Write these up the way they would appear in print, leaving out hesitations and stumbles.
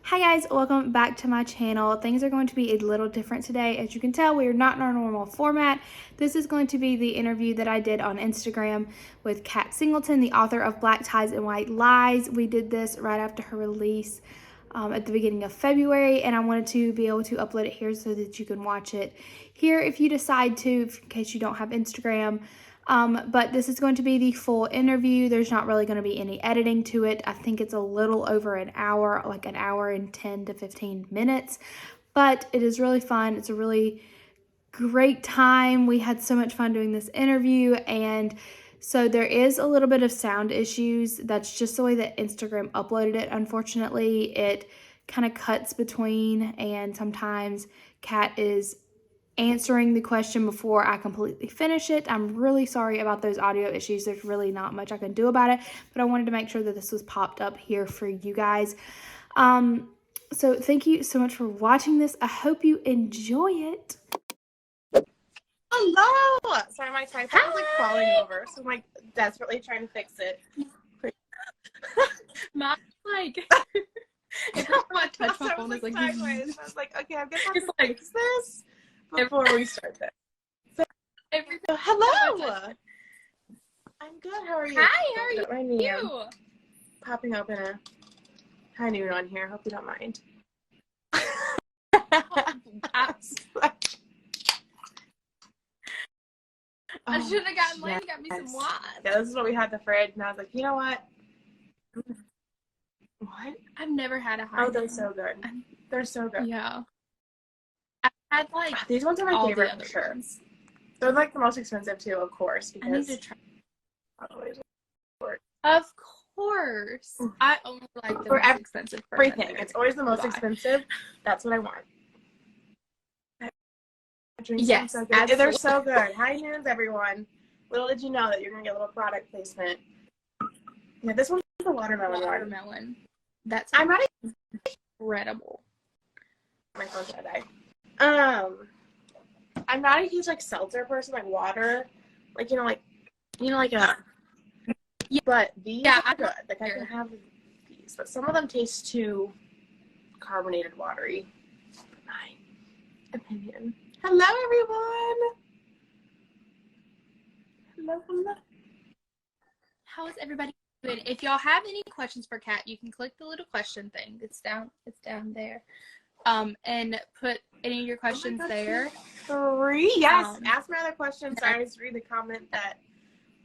Hi guys, welcome back to my channel. Things are going to be a little different today. As you can tell, we are not in our normal format. This is going to be the interview that I did on Instagram with Kat Singleton, the author of Black Ties and White Lies. We did this right after her release at the beginning of February, and I wanted to be able to upload it here so that you can watch it here if you decide to, in case you don't have Instagram. But this is going to be the full interview. There's not really going to be any editing to it. I think it's a little over an hour, like an hour and 10 to 15 minutes, but it is really fun. It's a really great time. We had so much fun doing this interview, and so there is a little bit of sound issues. That's just the way that Instagram uploaded it. Unfortunately, it kind of cuts between, and sometimes Kat is answering the question before I completely finish it. I'm really sorry about those audio issues. There's really not much I can do about it, but I wanted to make sure that this was popped up here for you guys. So thank you so much for watching this. I hope you enjoy it. Hello! Sorry, my tripod is like falling over, so I'm like desperately trying to fix it. Not like I touch my phone is like sideways. I was like, okay, I'm gonna have it's to like fix this before we start this. everything. So, hello! I'm good, how are you? Hi, how are you? My knee popping open a high noon on here. Hope you don't mind. I should have gotten mine. Got me some wine. Yeah, this is what we had in the fridge, and I was like, you know what? What? I've never had a high. Oh, they're so good. They're so good. Yeah. I had like these ones are my all favorite the other for sure. ones. They're like the most expensive too, of course. Because I need to try. always Of course. I only like the for most expensive. everything. It's always the most expensive. That's what I want. Yes, so good. They're so good. High noons, everyone. Little did you know that you're gonna get a little product placement. Yeah, this one's the watermelon one. That's I'm not incredible. My phone's gonna die. I'm not a huge like seltzer person, like water, like like a. Yeah. But these are good. Like I can have these, but some of them taste too carbonated, watery. In my opinion. Hello, everyone. Hello. How is everybody doing? If y'all have any questions for Kat, you can click the little question thing. It's down there. And put any of your questions there. 3. Yes. Ask me other questions. Sorry, I just read the comment that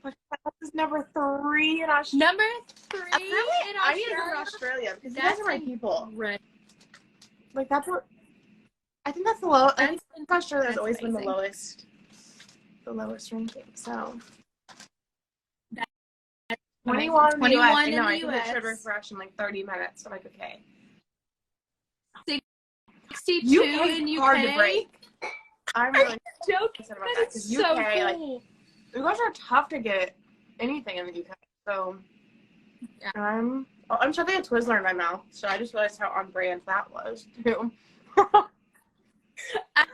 this is number 3 in Australia. Number 3 in Australia. I need to go to Australia because you guys are my people. Right. Like that's what I think that's the lowest. I think Australia has always been the lowest ranking. So 21 in the US. I know. I think it should refresh in like 30 minutes. I'm like, okay. 62 in UK. Hard to break. I'm really joking about that because UK, cool. You guys are tough to get anything in the UK. So yeah. I'm shoving a Twizzler in my mouth. So I just realized how on brand that was too. I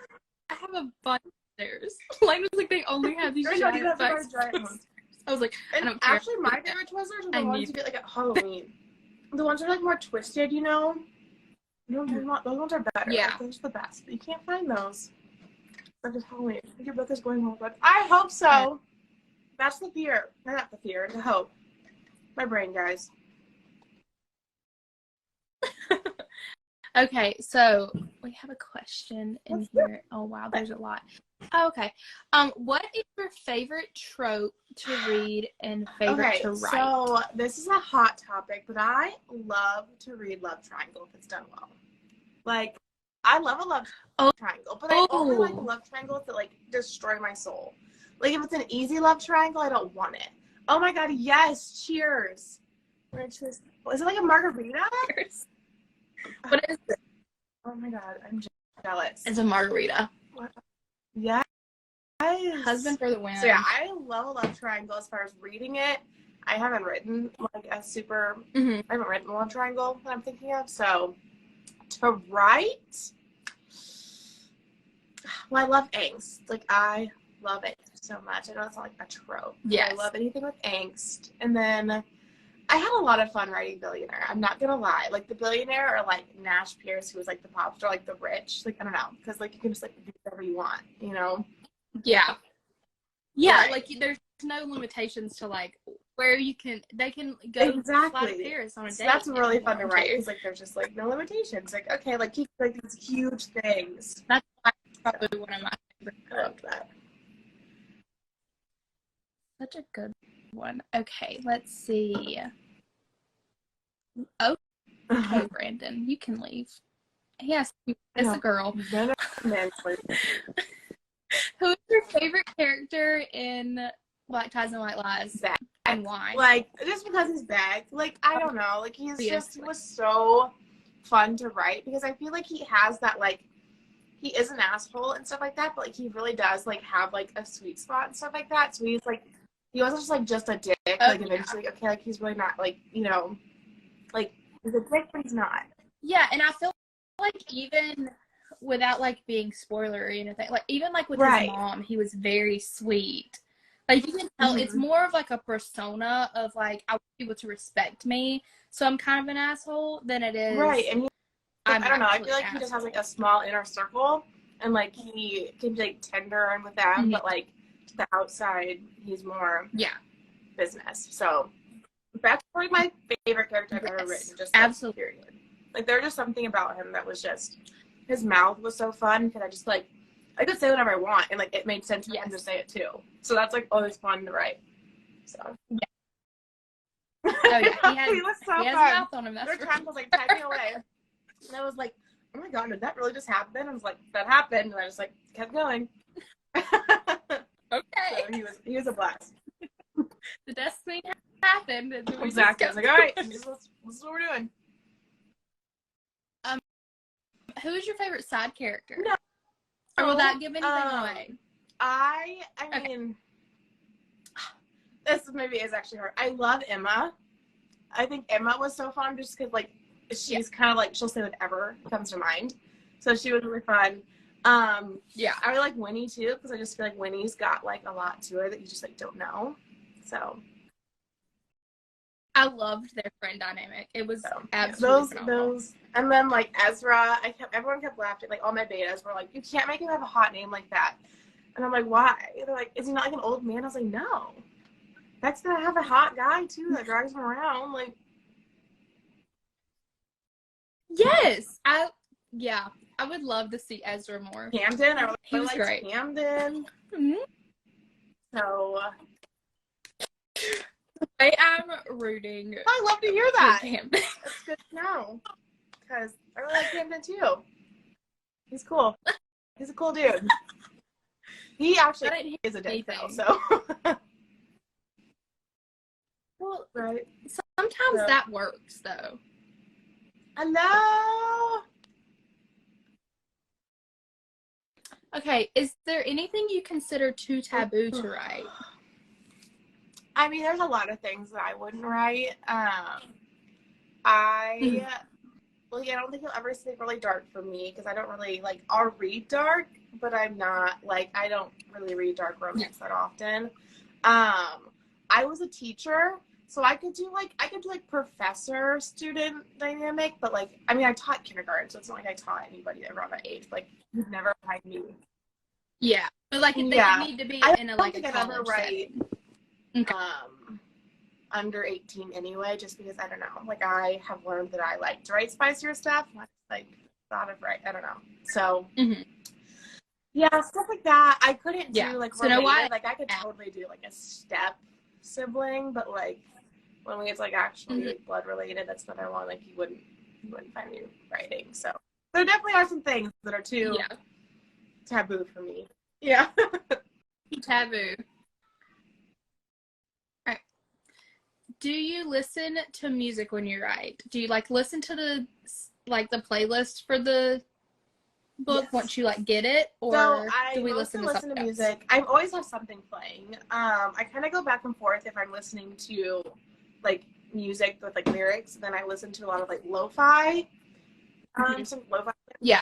have a bunch of theirs. Mine was like they only have these giant ones. I was like, I don't care. Actually, my favorite Twizzlers are the ones you get like at Halloween. The ones that are like more twisted, those ones are better. Yeah. Like, those are the best. But you can't find those. Like it's Halloween. I think your book is going well, but I hope so. Yeah. That's the fear. Not the fear, the hope. My brain, guys. Okay, so we have a question in here. Oh wow, there's a lot. Oh, okay. What is your favorite trope to read and favorite to write? So this is a hot topic, but I love to read love triangle if it's done well. Like, I love a love triangle, but I only like love triangles that like destroy my soul. Like if it's an easy love triangle, I don't want it. Oh my god, yes! Cheers. Is it like a margarita? Cheers. What is it? Oh my god, I'm jealous. It's a margarita. What? Yes. Husband for the win. So yeah, I love a love triangle as far as reading it. I haven't written like a super. I haven't written a love triangle that I'm thinking of. So to write, well, I love angst. Like I love it so much. I know it's not like a trope. Yes. I love anything with angst, and then I had a lot of fun writing Billionaire. I'm not gonna lie. Like, the Billionaire, or like Nash Pierce, who was like the pop star, like the rich. Like, I don't know, because like you can just like do whatever you want, you know? Yeah. Yeah, Right. like there's no limitations to like where they can go fly to Paris on a So date. that's really fun to write, because like there's just like no limitations. Like, okay, like keep like these huge things. That's probably one of my favorite. I loved that. Such a good one. Okay, let's see. Oh, okay, Brandon, you can leave. Yes, it's a girl. Who is your favorite character in Black Ties and White Lies? Zach. And why? Like, just because he's back. Like, I don't know. Like, he was so fun to write, because I feel like he has that, like, he is an asshole and stuff like that, but like he really does like have like a sweet spot and stuff like that. So he's like, he wasn't just like just a dick. Like, eventually, like, okay, like he's really not like, you know, like he's a dick, but he's not. Yeah, and I feel like even without like being spoiler or anything, like even like with his mom, he was very sweet. Like you can tell it's more of like a persona of like, I want people to respect me, so I'm kind of an asshole, than it is. Right, and I don't know. I feel like he just has like a small inner circle, and like he can be like tender with them, but like to the outside, he's more business. So that's probably my favorite character I've ever written. Just like, absolutely. Period. Like there's just something about him that was just, his mouth was so fun, because I just like, I could say whatever I want, and like it made sense for him to say it too. So that's like always fun to write. So yeah. Oh yeah, he was so he has fun. A mouth on him. There were times I was like typing away. And I was like, oh my god, did that really just happen? I was like, that happened. And I just like kept going. Okay. So he was a blast. The destiny happened. And Exactly. I was like, all right, this is what we're doing. Who is your favorite side character? No. Or will that give anything away? I mean, this maybe is actually hard. I love Emma. I think Emma was so fun, just because like she's kind of like, she'll say whatever comes to mind. So she was really fun. Yeah, I really like Winnie too, because I just feel like Winnie's got like a lot to her that you just like don't know. So I loved their friend dynamic. It was absolutely phenomenal. Those, and then like Ezra, everyone kept laughing. Like all my betas were like, "You can't make him have a hot name like that." And I'm like, "Why?" They're like, "Is he not like an old man?" I was like, "No, that's gonna have a hot guy too that drives him around." Like, yes, I would love to see Ezra more. Camden, I he was liked great. Camden. So I am rooting. I love to hear that. Camden. It's good to know, because I really like Camden too. He's cool. He's a cool dude. He actually is a dick though, so. Well, right. Sometimes that works though. I know. Okay, is there anything you consider too taboo to write? I mean, there's a lot of things that I wouldn't write. Well, yeah, I don't think you'll ever see really dark for me, because I don't really, like, I'll read dark, but I'm not, like, I don't really read dark romance that often. I was a teacher, so I could do, like, professor-student dynamic, but, like, I mean, I taught kindergarten, so it's not like I taught anybody around that age. Like, you'd never find me. Yeah, but, like, they need to be in a, like, a college setting. Okay. Under 18 anyway, just because, I don't know, like, I have learned that I like to write spicier stuff, like, thought of I don't know, so, yeah, stuff like that. I couldn't do, like, so related, like, I could totally do, like, a step sibling, but, like, when we get, like, actually, like, blood related, that's what I want, like, you wouldn't find me writing, so, there definitely are some things that are too taboo for me. Yeah. Taboo. Do you listen to music when you write? Do you like listen to the playlist for the book once you like get it, or do we listen to music? I always have something playing. I kind of go back and forth if I'm listening to like music with like lyrics. Then I listen to a lot of like lo-fi. Some lo-fi. Yeah.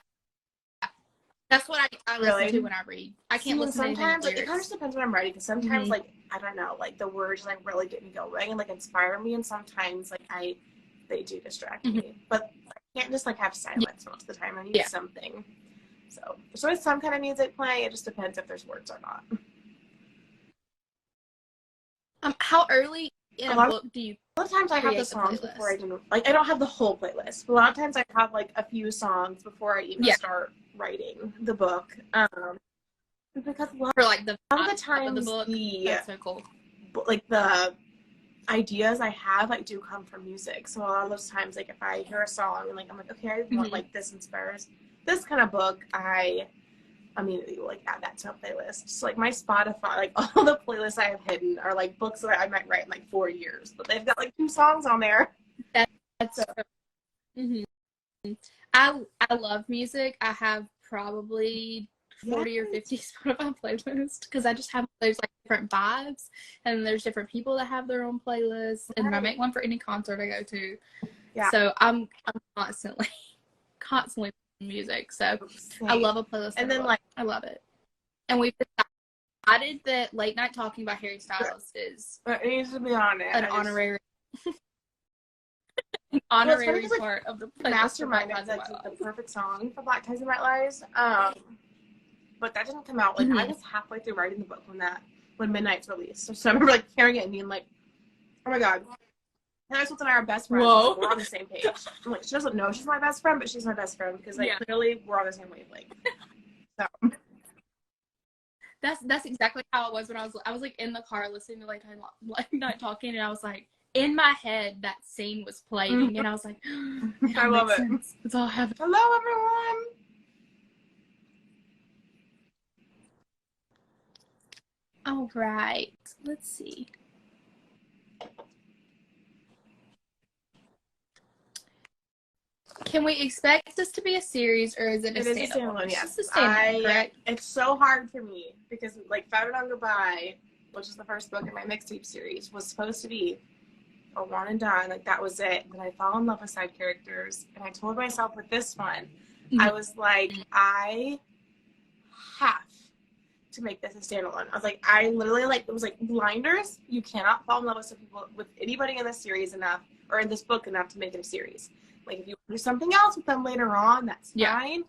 That's what I listen to when I read. I can't listen to anything with lyrics. It kind of just depends what I'm writing, because sometimes like I don't know, like the words like really get me going and like inspire me, and sometimes like they do distract me, but I can't just like have silence most of the time. I need something. So there's always some kind of music playing. It just depends if there's words or not. How early in a book do you? A lot of times I have the songs before I do, like I don't have the whole playlist, but a lot of times I have like a few songs before I even start writing the book. Because for like a lot of the times the book, that's so cool. Like the ideas I have like do come from music. So a lot of those times, like if I hear a song and like I'm like, okay, I want like this inspires this kind of book, I immediately will like add that to a playlist. So like my Spotify, like all the playlists I have hidden are like books that I might write in like 4 years, but they've got like 2 songs on there. That's I love music. I have probably 40 or 50 Spotify playlists because I just have, there's like different vibes and there's different people that have their own playlists, and I make one for any concert I go to. So I'm constantly playing music. So I love a playlist, and then like I love it. And we've decided that Late Night Talking by Harry Styles is it needs to be on it. An honorary honorary part of the Mastermind. That's the perfect song for Black Ties and White Lies. But that didn't come out. Like I was halfway through writing the book when Midnight's released. So I remember like hearing it and being like, oh my god. Hillary Swanson and I are best friends. Whoa. We're on the same page. I'm like, she doesn't know she's my best friend, but she's my best friend because like clearly we're on the same wavelength. So that's exactly how it was when I was like in the car listening to Late Night Talking, and I was like, in my head that scene was playing, and I was like, I love it. It's all happening. Hello everyone. All right, let's see. Can we expect this to be a series, or is it a standalone? Yes. It's a standalone, correct? It's so hard for me because like Found on Goodbye, which is the first book in my mixtape series, was supposed to be a one and done. Like that was it. But I fell in love with side characters, and I told myself with this one, I was like, I have to make this a standalone. I was like, I literally like, it was like blinders. You cannot fall in love with anybody in this series enough, or in this book enough to make it a series. Like if you do something else with them later on, that's fine.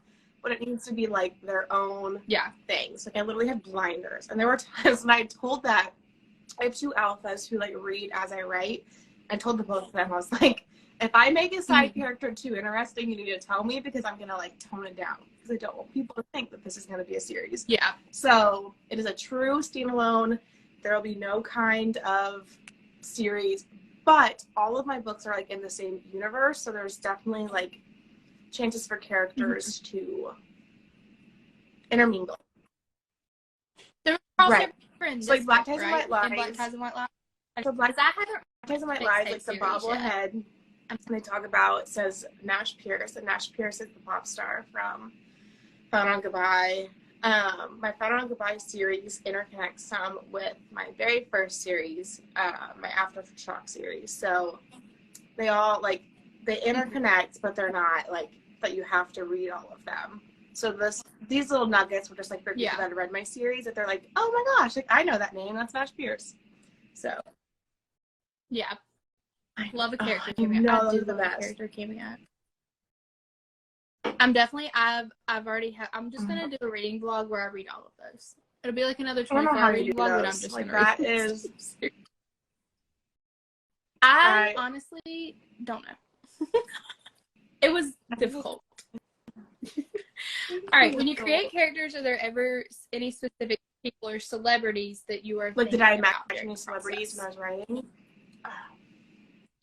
But it needs to be like their own things. Like I literally had blinders, and there were times when I told that I have 2 alphas who like read as I write. I told the both of them, I was like, if I make a side character too interesting, you need to tell me because I'm gonna like tone it down because I don't want people to think that this is gonna be a series. So it is a true standalone. There will be no kind of series, but all of my books are like in the same universe, so there's definitely like chances for characters to intermingle. They're all different. So like Black Ties and White Lies. Black Ties and White Lies. So Black Ties and White Lies, like the bobblehead. And they talk about, it says Nash Pierce, and Nash Pierce is the pop star from Found on Goodbye. My Found on Goodbye series interconnects some with my very first series, my Aftershock series. So they all like, they interconnect, but they're not like that you have to read all of them. So these little nuggets were just like for people that had read my series, that they're like, oh my gosh, like I know that name, that's Nash Pierce. So I love a character cameo. I do love a character cameo. I'm definitely, I'm just going to do a reading vlog where I read all of those. It'll be like another 24-hour reading vlog, but I'm just going to read. That is... I honestly don't know. It was difficult. All right, when you create characters, are there ever any specific people or celebrities that you are like, did I imagine any celebrities when I was writing?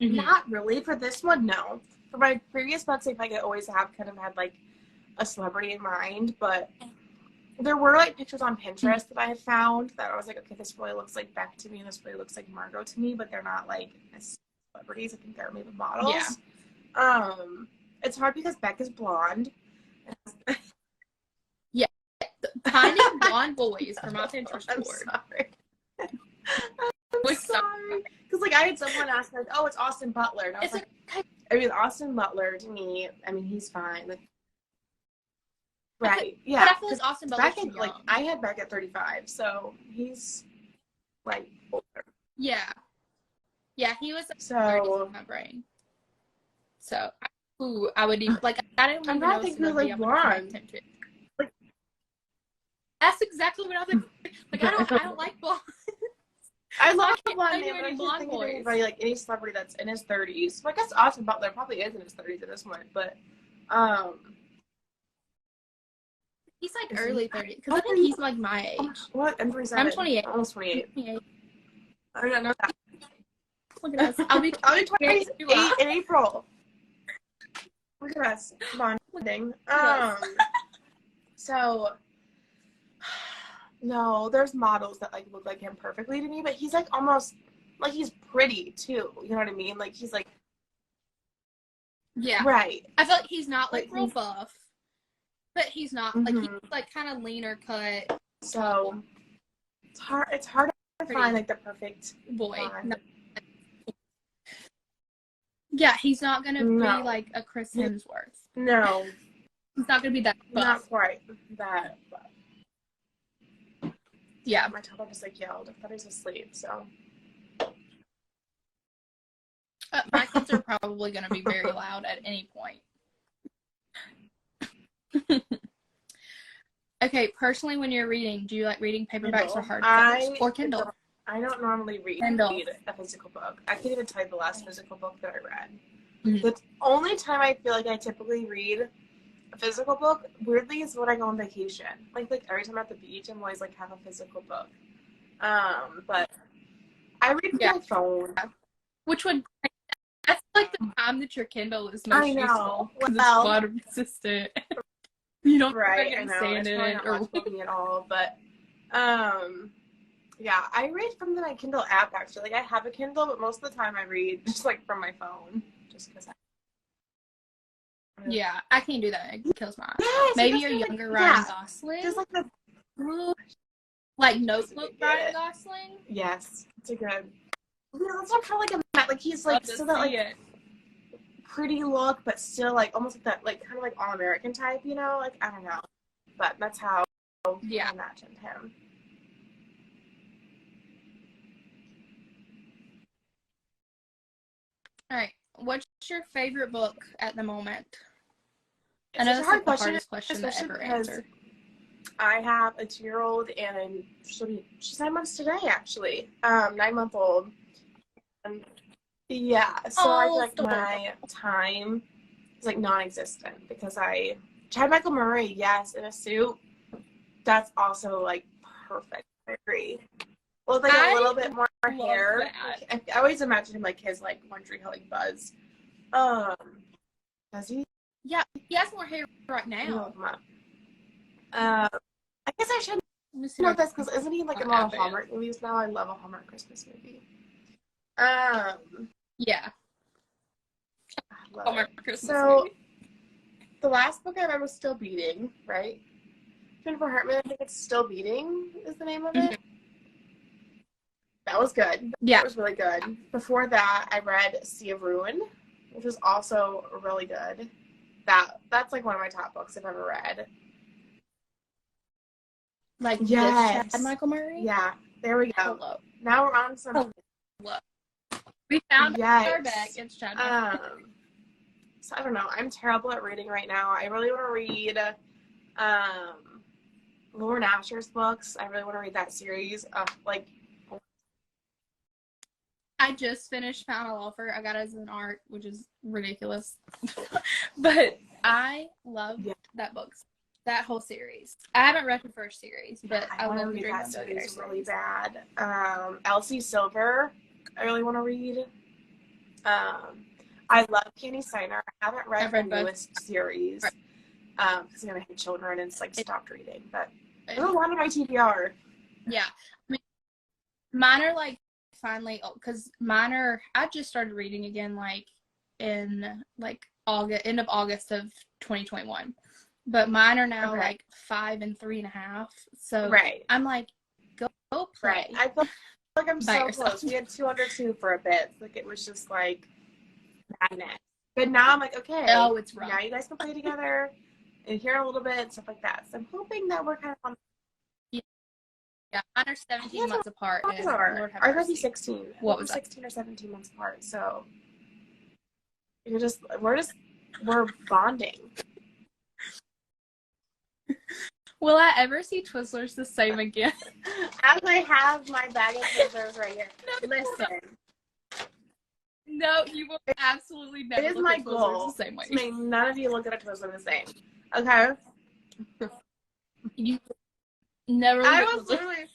Not really. For this one, no. For my previous books, I think I always have kind of had like a celebrity in mind, but there were like pictures on Pinterest that I had found that I was like, okay, this really looks like Beck to me, and this really looks like Margot to me, but they're not like celebrities. I think they're maybe models. It's hard because Beck is blonde. Finding blonde boys for my Pinterest board. I'm sorry. Because, like, I had someone ask me, like, oh, it's Austin Butler. And I was I mean, Austin Butler, to me, I mean, he's fine. Like, right. Yeah. But I feel like Austin Butler's too young. Like, I had Beck at 35, so he's... like older. Yeah. Yeah, he was So in my brain. So, I would even, like, I don't I'm even trying know to think some who's movie like I'm gonna connect blonde. him to. That's exactly what I was like. Like, I don't like blonde. I love I blonde can't man, do but I any can't blonde think of boys. anybody, like any celebrity that's in his 30s. Well, I guess Austin Butler probably is in his 30s at this point, but He's like is early he? 30s, because I think he's like my age. What? I'm 27. I'm 28. Almost 28. I'm 28. I don't know that. Look at us. I'll be 28 in April. Look at us bonding. So no, there's models that like look like him perfectly to me, but he's like almost like he's pretty too. You know what I mean? Like he's like Yeah. right. I feel like he's not like But real buff, but he's not like he's like kind of leaner cut. So it's hard. It's hard to find like the perfect boy. blonde. Yeah, he's not gonna be like a Chris Hemsworth. No, he's not gonna be that buff. Not quite that. But yeah, my toddler just like yelled. I thought he was asleep. So my kids are probably gonna be very loud at any point. Okay, personally, when you're reading, do you like reading paperbacks or hardcovers or Kindle? I don't normally read a physical book. I can't even tell you the last physical book that I read. Mm-hmm. The only time I feel like I typically read a physical book, weirdly, is when I go on vacation. Like every time I'm at the beach, I'm always like have a physical book. But I read my phone. Which would that's like the time that your Kindle is most useful. Well, it's water resistant. You don't right, I know. It's probably not watching me at all, but yeah, I read from my Kindle app actually. Like I have a Kindle, but most of the time I read just like from my phone, just because. Yeah, I can't do that. It kills my eyes. Yes, maybe you're younger Ryan Gosling. Just like the Notebook Ryan Gosling. Yes, it's a good. Yeah, that's what kind of like a like he's like still that like pretty look, but still like almost like that like kind of like all American type, you know? Like I don't know, but that's how I imagined him. All right, what's your favorite book at the moment? I know that's like the hardest question to ever answer. I have a 2-year-old and she's 9 months today actually, 9-month-old. Yeah, so I feel like my time is like non-existent because I tried Michael Murray, yes, in a suit. That's also like perfect. I agree. Well, like a little bit more hair. Like, I always imagine him like his like One Tree Hill like Buzz. Does he? Yeah, he has more hair right now. I guess I should know this because isn't he like in a lot of Hallmark movies now? I love a Hallmark Christmas movie. Yeah. Hallmark Christmas movie. The last book I read was Still Beating, right? Jennifer Hartman, I think it's Still Beating is the name of it. That was good. Yeah. That was really good. Before that, I read Sea of Ruin, which was also really good. That's like one of my top books I've ever read. Like yes. Chad Michael Murray? Yeah. There we go. Hello. Now we're on some. Hello. We found our back. It's Chad Michael Murray. So I don't know. I'm terrible at reading right now. I really want to read Lauren Asher's books. I really want to read that series. I just finished Final Offer. I got it as an art, which is ridiculous. But I love that book. That whole series. I haven't read the first series, but I love to read that series really bad. Elsie Silver, I really want to read. I love Candy Steiner. I haven't read the newest series because I'm gonna hate children and like stopped reading. But there's a lot of my TBR. Yeah, I mean, mine are like finally because mine are. I just started reading again like in like end of August of 2021. But mine are now like 5 and 3.5. So I'm like, go play. I feel like I'm so close. We had 2 under 2 for a bit. Like it was just like madness. But now I'm like, okay. Oh, it's rough. Now you guys can play together and hear a little bit and stuff like that. So I'm hoping that we're kind of on. Yeah, mine are 17 months apart. And Lord have Ours might mercy. be 16. What was 16 or 17 months apart. So we're bonding. Will I ever see Twizzlers the same again? As I have my bag of Twizzlers right here. Listen. No, you will absolutely never It is look my at Twizzlers goal the same way. to make none of you look at a Twizzler the same. Okay? You never look I at was Twizzlers. literally,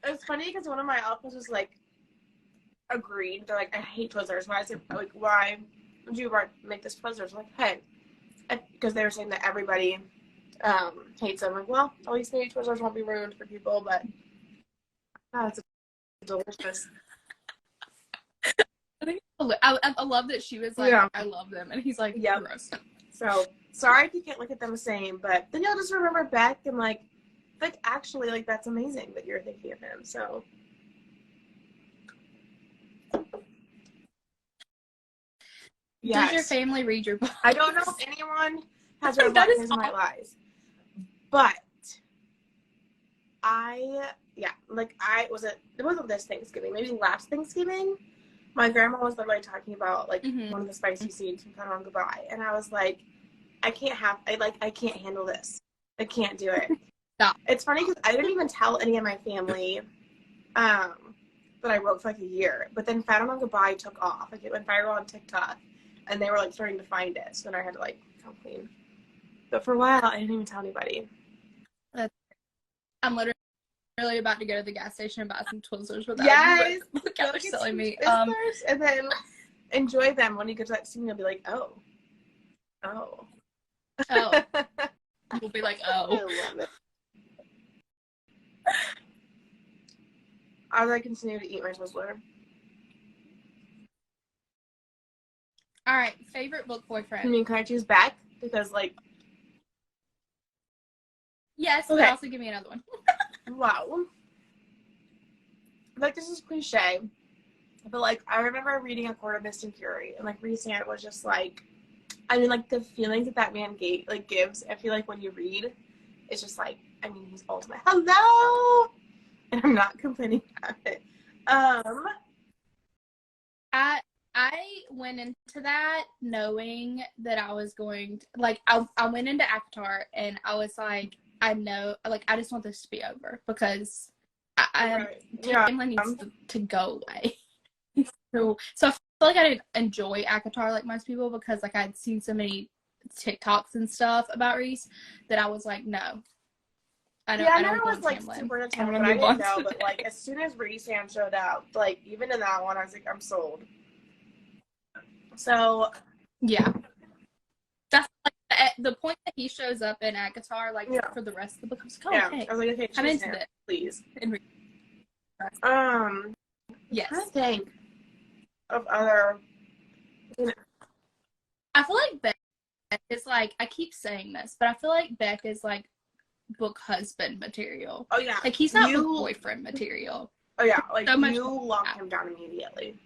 it was funny because one of my uncles was like, agreed. They're like, I hate Twizzlers. Why? I said, like, why would you make this Twizzlers? I'm like, hey. Because they were saying that everybody hates them. I'm like, well, at least maybe Twizzlers won't be ruined for people, but it's delicious. I love that she was like, Yeah. I love them. And he's like, Yep. gross. So, sorry if you can't look at them the same, but then you'll just remember Beck and, like, actually, like, that's amazing that you're thinking of him, so. Yes. Does your family read your book? I don't know if anyone has read Black Kids White Lies, but it wasn't this Thanksgiving, maybe last Thanksgiving, my grandma was literally talking about, like, one of the spicy scenes from Kind of Goodbye, and I was like, I can't handle this. I can't do it. Stop. It's funny because I didn't even tell any of my family that I wrote for like a year, but then Kind of Goodbye took off. Like, it went viral on TikTok, and they were like starting to find it, so then I had to like come clean. But for a while, I didn't even tell anybody. I'm literally about to go to the gas station and buy some Twizzlers without yes, look how they're selling me. And then enjoy them. When you get to that scene, you'll be like, oh. You'll be like, oh. I love it. As I continue to eat my Twizzler. All right, favorite book boyfriend. I mean, can I choose Beck? Because, like... Yes, okay. But also give me another one. Wow. Like, this is cliche, but, like, I remember reading A Court of Mist and Fury, and, like, Rhysand was just, like... I mean, like, the feelings that man gives, I feel like when you read, it's just, like, I mean, he's ultimate. Hello! And I'm not complaining about it. I went into that knowing that I was going to, like, I went into ACOTAR and I was like, I know, like, I just want this to be over because Tamlin needs to go away. So I feel like I didn't enjoy ACOTAR like most people because, like, I had seen so many TikToks and stuff about Rhys that I was like, no. I never was like super into Tamlin, but I didn't know. But like, as soon as Rhysand showed up, like, even in that one, I was like, I'm sold. So yeah, that's like the point that he shows up in ACOTAR, like for the rest of the book. I was like, oh, okay. I was like, okay, I'm into it, please. Yes. I think of other. I feel like Beck is like, I keep saying this, but I feel like Beck is like book husband material. Oh yeah, like he's not book boyfriend material. Oh yeah, like so you lock him down immediately.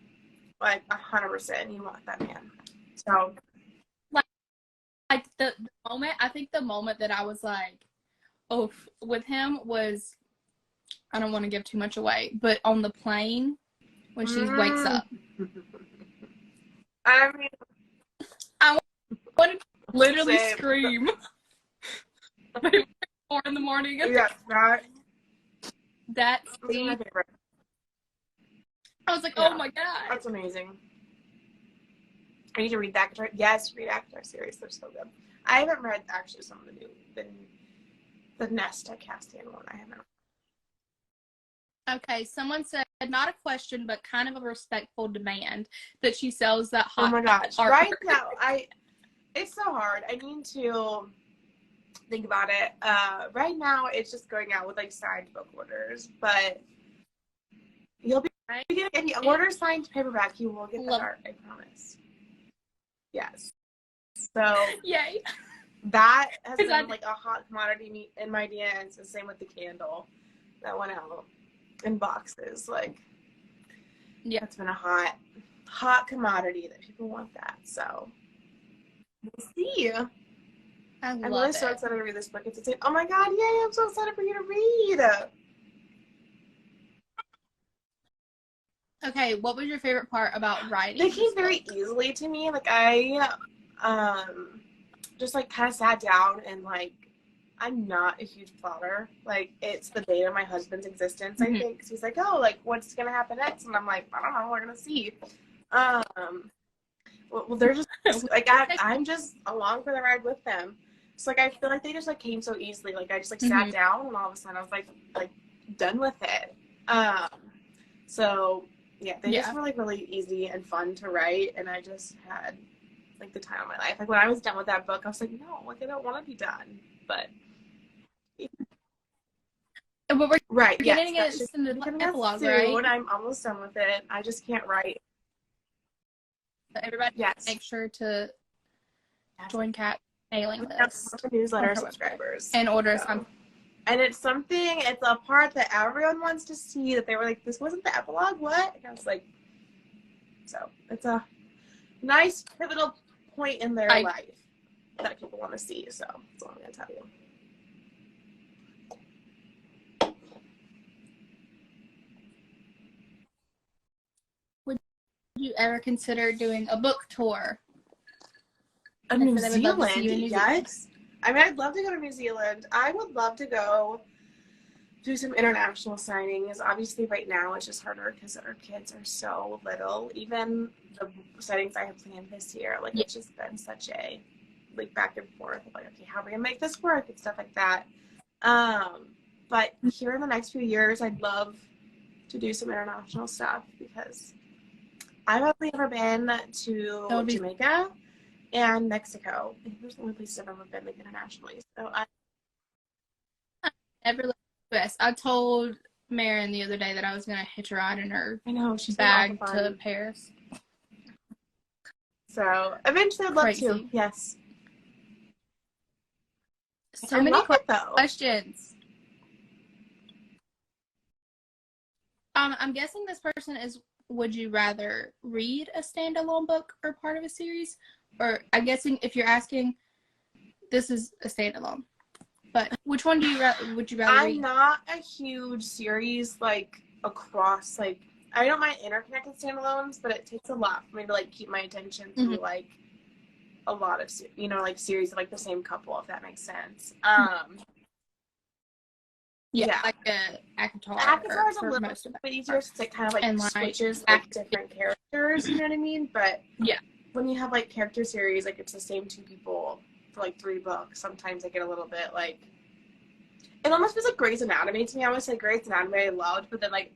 Like 100%, you want that man. So, like the moment, I think the moment that I was like, oh, with him was, I don't want to give too much away, but on the plane when she wakes up. I mean, I want to literally scream. But it was 4 a.m. Yeah, that scene. My favorite. I was like, oh my god. That's amazing. I need to read that. Yes, read ACOTAR series. They're so good. I haven't read actually some of the new, the Nesta Castian one. I haven't. Okay, someone said, not a question, but kind of a respectful demand that she sells that hot. Oh my gosh. Artwork. Right now, it's so hard. I need to think about it. Right now, it's just going out with like signed book orders, but you'll be getting, if you order signed paperback, you will get the art, I promise. Yes. So, yay. That has been like a hot commodity in my DMs. The same with the candle that went out in boxes. Like, yeah, it's been a hot commodity that people want that. So, we'll see. I'm really so excited to read this book. It's oh my god, yay! I'm so excited for you to read. Okay, what was your favorite part about writing? They came very easily to me. Like, I just, like, kind of sat down and, like, I'm not a huge plotter. Like, it's the bane of my husband's existence, I think. 'Cause he's like, oh, like, what's going to happen next? And I'm like, I don't know. We're going to see. Well, they're just, like, I'm just along for the ride with them. So, like, I feel like they just, like, came so easily. Like, I just, like, sat down, and all of a sudden I was, like done with it. So, yeah, they just were, like, really easy and fun to write, and I just had, like, the time of my life. Like, when I was done with that book, I was like, no, like, I don't want to be done. But but we're right, getting yes, it in the epilogue, soon. right? I'm almost done with it. I just can't write. So everybody, make sure to join Kat mailing list, newsletter subscribers, and order some. And it's a part that everyone wants to see, that they were like, this wasn't the epilogue, what? And I was like, so it's a nice pivotal point in their life that people want to see, so that's all I'm going to tell you. Would you ever consider doing a book tour? New Zealand, yes. I mean, I'd love to go to New Zealand. I would love to go do some international signings. Obviously, right now it's just harder because our kids are so little. Even the signings I have planned this year, like, it's just been such a, like, back and forth of, like, okay, how are we gonna make this work and stuff like that. But here in the next few years, I'd love to do some international stuff because I've only ever been to Jamaica and Mexico. I think those are the only places I've ever been, like, internationally. So I never left the US. I told Marin the other day that I was gonna hitch a ride in her she's bag to Paris. So eventually I'd love to. Yes. So many questions. I'm guessing this person is, would you rather read a standalone book or part of a series? Or I'm guessing if you're asking, this is a standalone. But which one would you rather read? I'm not a huge series, like, across, like, I don't mind interconnected standalones, but it takes a lot for me to, like, keep my attention through, like, a lot of, like, series of, like, the same couple, if that makes sense. Like ACOTAR. ACOTAR is a little bit easier since it kind of, like, switches, like, different characters, you know what I mean? But when you have, like, character series, like, it's the same two people for, like, 3 books, sometimes I get a little bit, like, it almost feels like Grey's Anatomy to me. I always say Grey's Anatomy I loved, but then, like,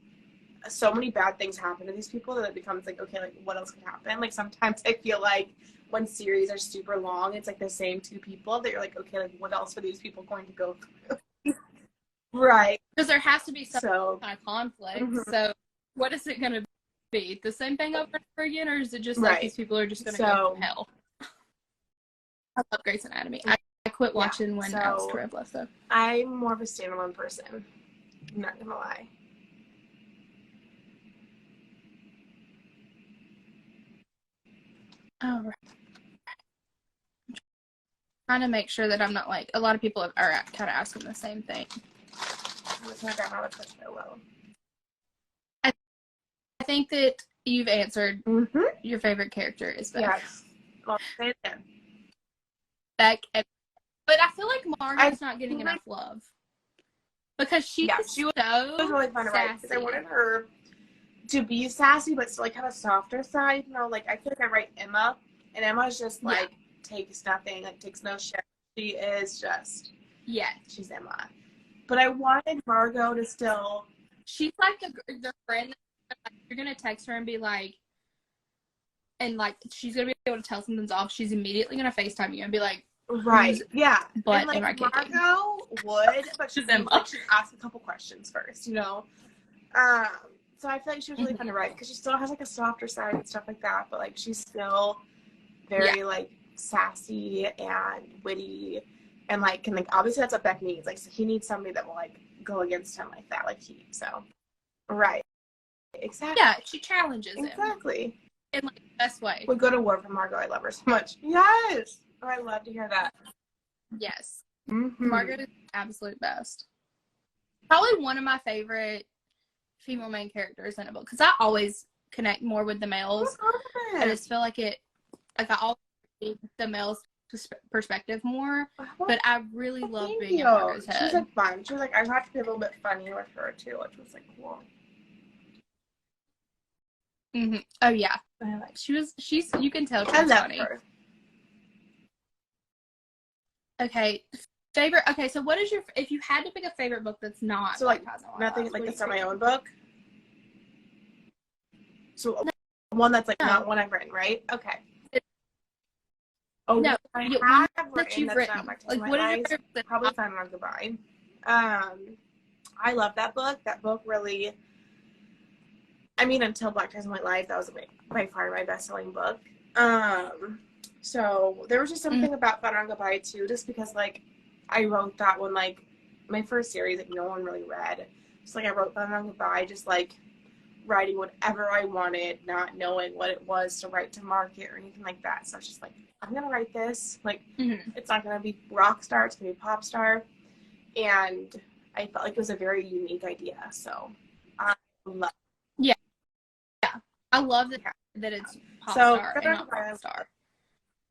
so many bad things happen to these people that it becomes like, okay, like, what else could happen? Like, sometimes I feel like when series are super long, it's like the same 2 people that you're like, okay, like, what else are these people going to go through? Right. Because there has to be some kind of conflict. So what is it going to be? The same thing over and over again, or is it just like these people are just going to go to hell? I love Grey's Anatomy. I quit watching when Alex Karev left, though. I'm more of a standalone person. I'm not going to lie. Oh, right. I'm trying to make sure that I'm not like, a lot of people are kind of asking the same thing. I think that you've answered your favorite character is Beck. Yes. Well, say it again. Beck. But I feel like Margaret's not getting enough love. Because she was really fun to write, because I wanted her to be sassy, but still, like, have a softer side. You know, like, I feel like I write Emma, and Emma's just, like, takes nothing, like, takes no shit. She is just, she's Emma. But I wanted Margot to still... She's, like, the friend that, like, you're going to text her and be like, and, like, she's going to be able to tell something's off. She's immediately going to FaceTime you and be like, right, yeah. But and, like, Margot would, but she'd ask a couple questions first, you know? So I feel like she was really fun to write, because she still has, like, a softer side and stuff like that, but, like, she's still very, like, sassy and witty, and, like, and, like, obviously that's what Beck needs. Like, so he needs somebody that will, like, go against him like that, like so. Right. Exactly. Yeah, she challenges him. Exactly. In, like, the best way. Would go to war for Margot. I love her so much. Yes! Oh, I love to hear that. Yes. Margaret is the absolute best. Probably one of my favorite female main characters in a book, because I always connect more with the males. I just feel like I always see the males' perspective more, but I really love being in Margot's head. She was like fun. She was like, I have to be a little bit funny with her too, which was like cool. Mm-hmm. Oh yeah, she's you can tell she's funny. Her. Okay, favorite. Okay, so what is your, if you had to pick a favorite book that's not so like nothing like that's not my own book? So one that's like not one I've written, right? Okay. No, I have that you've written. Like, what is your favorite book? Probably Final Round Goodbye. I love that book. That book really, I mean, until Black Ties in White Lies, that was by far my best-selling book. So there was just something about Final Round Goodbye too, just because like I wrote that one like my first series that no one really read. Just like I wrote Final Round Goodbye, just like writing whatever I wanted, not knowing what it was to write to market or anything like that. So I was just like, I'm gonna write this. Like, it's not gonna be rock star, it's gonna be pop star. And I felt like it was a very unique idea. So I love it. Yeah. I love that it's pop star and not rock star.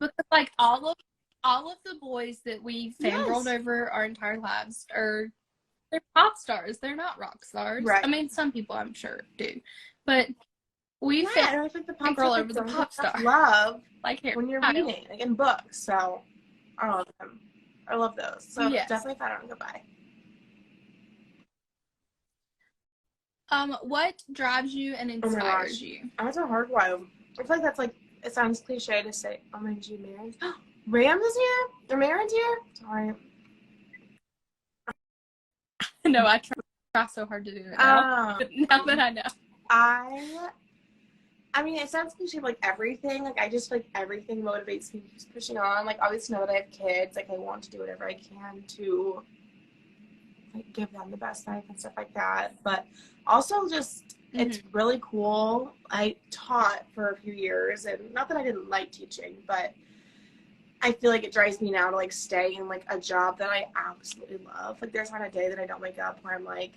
Because like all of the boys that we fangirled over our entire lives they're pop stars. They're not rock stars. Right. I mean, some people I'm sure do, but we fangirl over the pop star. Love like when you're reading, like in books. So I love them. I love those. So definitely Final Round Goodbye. What drives you and inspires you? That's a hard one. I feel like that's like, it sounds cliche to say, oh my God, you married? Rams is here? Or Marin's here? Sorry. No, I try so hard to do it now. Now that I know. I mean, it sounds cliche, like everything. Like, I just feel like everything motivates me to keep pushing on. Like, obviously now that I have kids, like, I want to do whatever I can to, like, give them the best life and stuff like that. But also just, it's really cool. I taught for a few years, and not that I didn't like teaching, but I feel like it drives me now to, like, stay in, like, a job that I absolutely love. Like, there's not a day that I don't wake up where I'm like,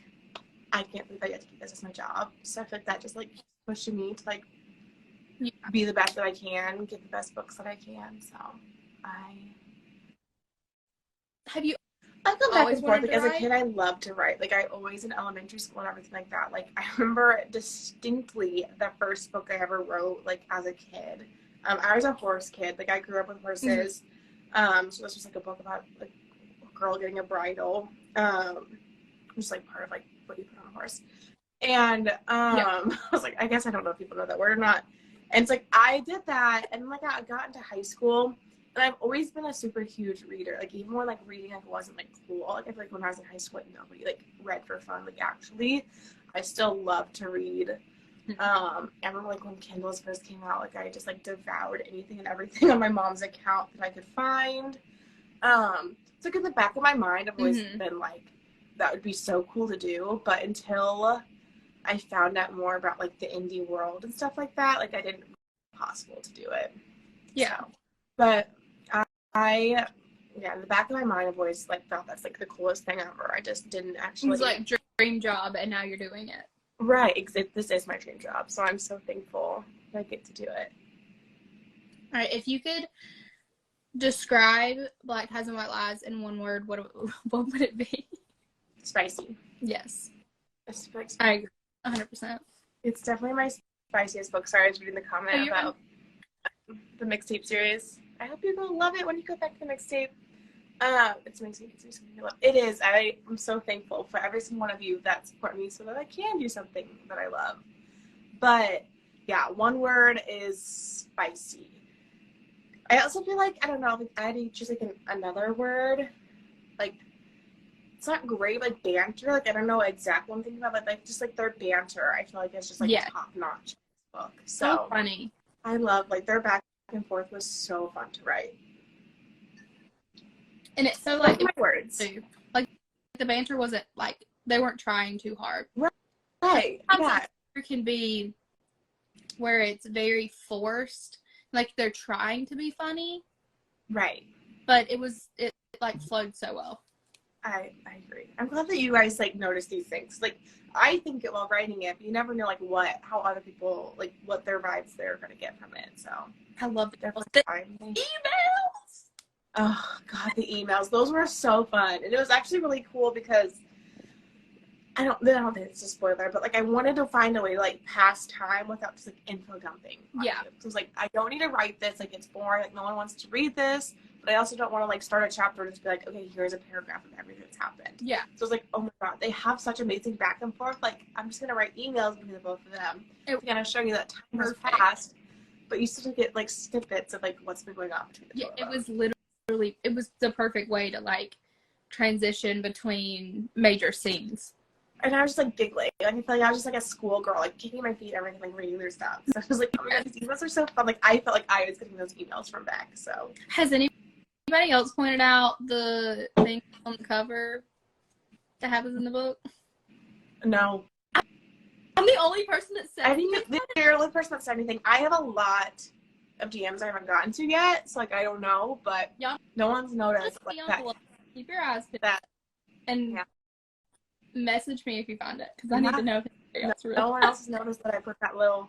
I can't believe I get to keep this as my job. So I feel like that just, like, pushing me to, like, be the best that I can, get the best books that I can. So I've gone back and forth. Like, as a kid, I loved to write. Like, I always in elementary school and everything like that. Like, I remember distinctly the first book I ever wrote, like, as a kid. I was a horse kid. Like, I grew up with horses. So this was, like, a book about, like, a girl getting a bridle. Just, like, part of, like, what you put on a horse. And I was like, I guess I don't know if people know that word or not. And it's like, I did that, and like I got into high school, and I've always been a super huge reader. Like, even when like reading like wasn't like cool, like I feel like when I was in high school, like nobody like read for fun. Like, actually, I still love to read. I remember like when Kindles first came out, like I just like devoured anything and everything on my mom's account that I could find. It's like in the back of my mind, I've always been like, that would be so cool to do, but until I found out more about like the indie world and stuff like that, like I didn't think it was possible to do it. Yeah. So, but I in the back of my mind, I've always like thought that's like the coolest thing ever. I just didn't actually. It was like dream job, and now you're doing it. Right. This is my dream job, so I'm so thankful that I get to do it. All right. If you could describe Black Ties and White Lies in one word, what would it be? Spicy. Yes. I agree. 100%. It's definitely my spiciest book. Sorry, I was reading the comment about the mixtape series. I hope you will love it when you go back to the mixtape. It's amazing. It is. I am so thankful for every single one of you that support me so that I can do something that I love. But yeah, one word is spicy. I also feel like, I don't know, if I had to choose like another word, like, it's not great, like banter. Like, I don't know exactly what I'm thinking about, but like just like their banter, I feel like it's just like top notch book. So funny. I love like their back and forth was so fun to write. And it's so like my words. Like the banter wasn't like they weren't trying too hard. Right. Sometimes it can be where it's very forced, like they're trying to be funny. Right. But it like flowed so well. I agree. I'm glad that you guys like notice these things. Like I think it while writing it, but you never know like how other people like what their vibes they're gonna get from it. So I love the emails. Oh god, the emails. Those were so fun. And it was actually really cool because I don't think it's a spoiler, but like I wanted to find a way to like pass time without just like info dumping. Yeah. So it was like I don't need to write this, like it's boring, like no one wants to read this, but I also don't want to like start a chapter and just be like, okay, here's a paragraph of everything that's happened. Yeah. So it's like, oh my god, they have such amazing back and forth. Like I'm just gonna write emails between the both of them. It's gonna show you that time has passed, but you still get like snippets of like what's been going on between the two of them. It was literally it was the perfect way to like transition between major scenes. And I was just like giggling. Like I feel like I was just like a schoolgirl, like kicking my feet and everything, like reading their stuff. So I was like, oh my god, these emails are so fun. Like I felt like I was getting those emails from Beck. So has anybody else pointed out the thing on the cover that happens in the book? No. I'm the only person that said I think you're the only person that said anything. I have a lot of DMs I haven't gotten to yet, so like I don't know, but no one's noticed like that. Keep your eyes peeled. That and message me if you find it, because I need to know if anybody else no one else has noticed that I put that little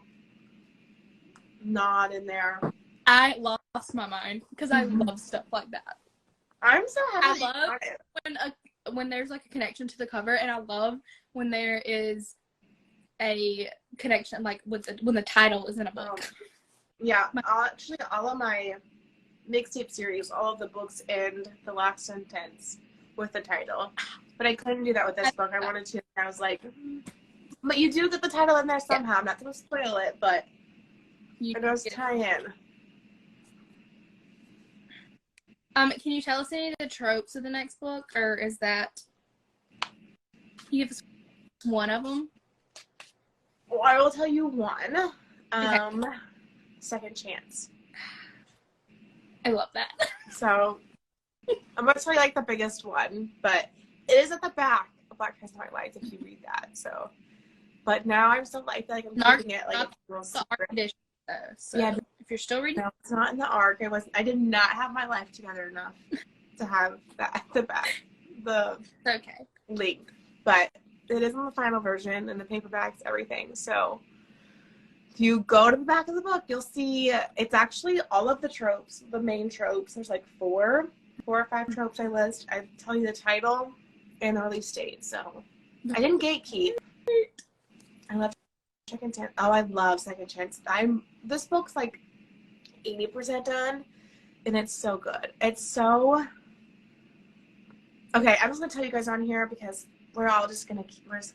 nod in there. I lost my mind because I love stuff like that. I'm so happy. I love when there's like a connection to the cover, and I love when there is a connection like when the title is in a book. Yeah, all of my mixtape series, all of the books end the last sentence with the title. But I couldn't do that with this book. I wanted to. And I was like, but you do get the title in there somehow. I'm not going to spoil it, but it does tie in. Can you tell us any of the tropes of the next book, or is that you give us one of them? Well, I will tell you one. Second chance. I love that. So I'm going to tell you like the biggest one, but it is at the back of Black Ties and White Lights if you read that. So, but now I'm still like I'm keeping it like a real secret. So yeah, if you're still reading, no, it's not in the ARC. I did not have my life together enough to have that at the back, the link. But it is in the final version, and the paperbacks, everything. So if you go to the back of the book, you'll see it's actually all of the tropes, the main tropes. There's like four or five tropes I list. I tell you the title and the release date. So I didn't gatekeep. I love Second Chance. Oh, I love Second Chance. This book's like 80% done, and it's so good. It's so okay. I'm just gonna tell you guys on here because we're just gonna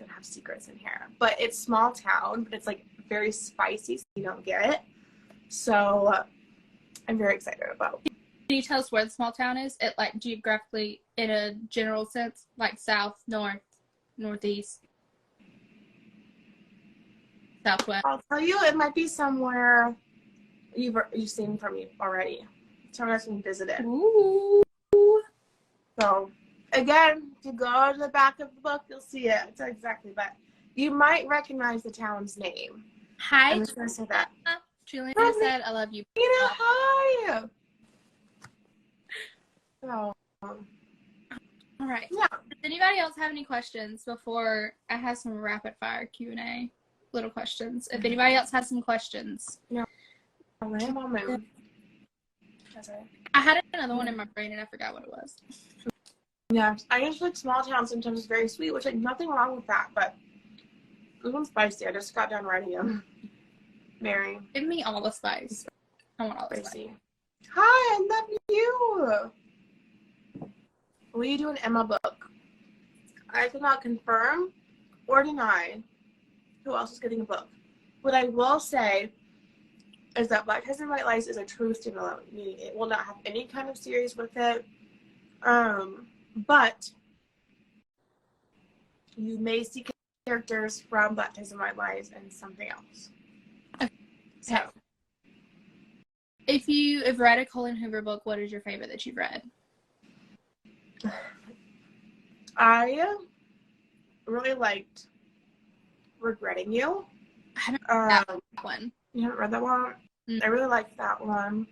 have secrets in here. But it's small town, but it's like very spicy, so you don't get it. So I'm very excited about. Can you tell us where the small town is? It like geographically in a general sense, like south, north, northeast. Southwest. I'll tell you, it might be somewhere you've seen from me already. Somewhere that's been visited. Ooh. So, again, if you go to the back of the book, you'll see it. It's exactly that. You might recognize the town's name. Hi. I'm just going to say that. Juliana said, I love you. Hi. So, all right. Yeah. Does anybody else have any questions before I have some rapid fire Q&A? Little questions. If anybody else has some questions. Yeah. I had another one in my brain and I forgot what it was. Yeah, I just like small towns sometimes it's very sweet, which like nothing wrong with that, but this one's spicy. I just got done writing them. Mary. Give me all the spice. I want all the spice. spice. Hi, I love you. Will you do an Emma book? I cannot confirm or deny who else is getting a book. What I will say is that Black Ties and White Lies is a true standalone, meaning it will not have any kind of series with it. But you may see characters from Black Ties and White Lies and something else. Okay. So, if you've read a Colleen Hoover book, what is your favorite that you've read? I really liked Regretting You. I haven't read that one. You haven't read that one? Mm-hmm. I really liked that one.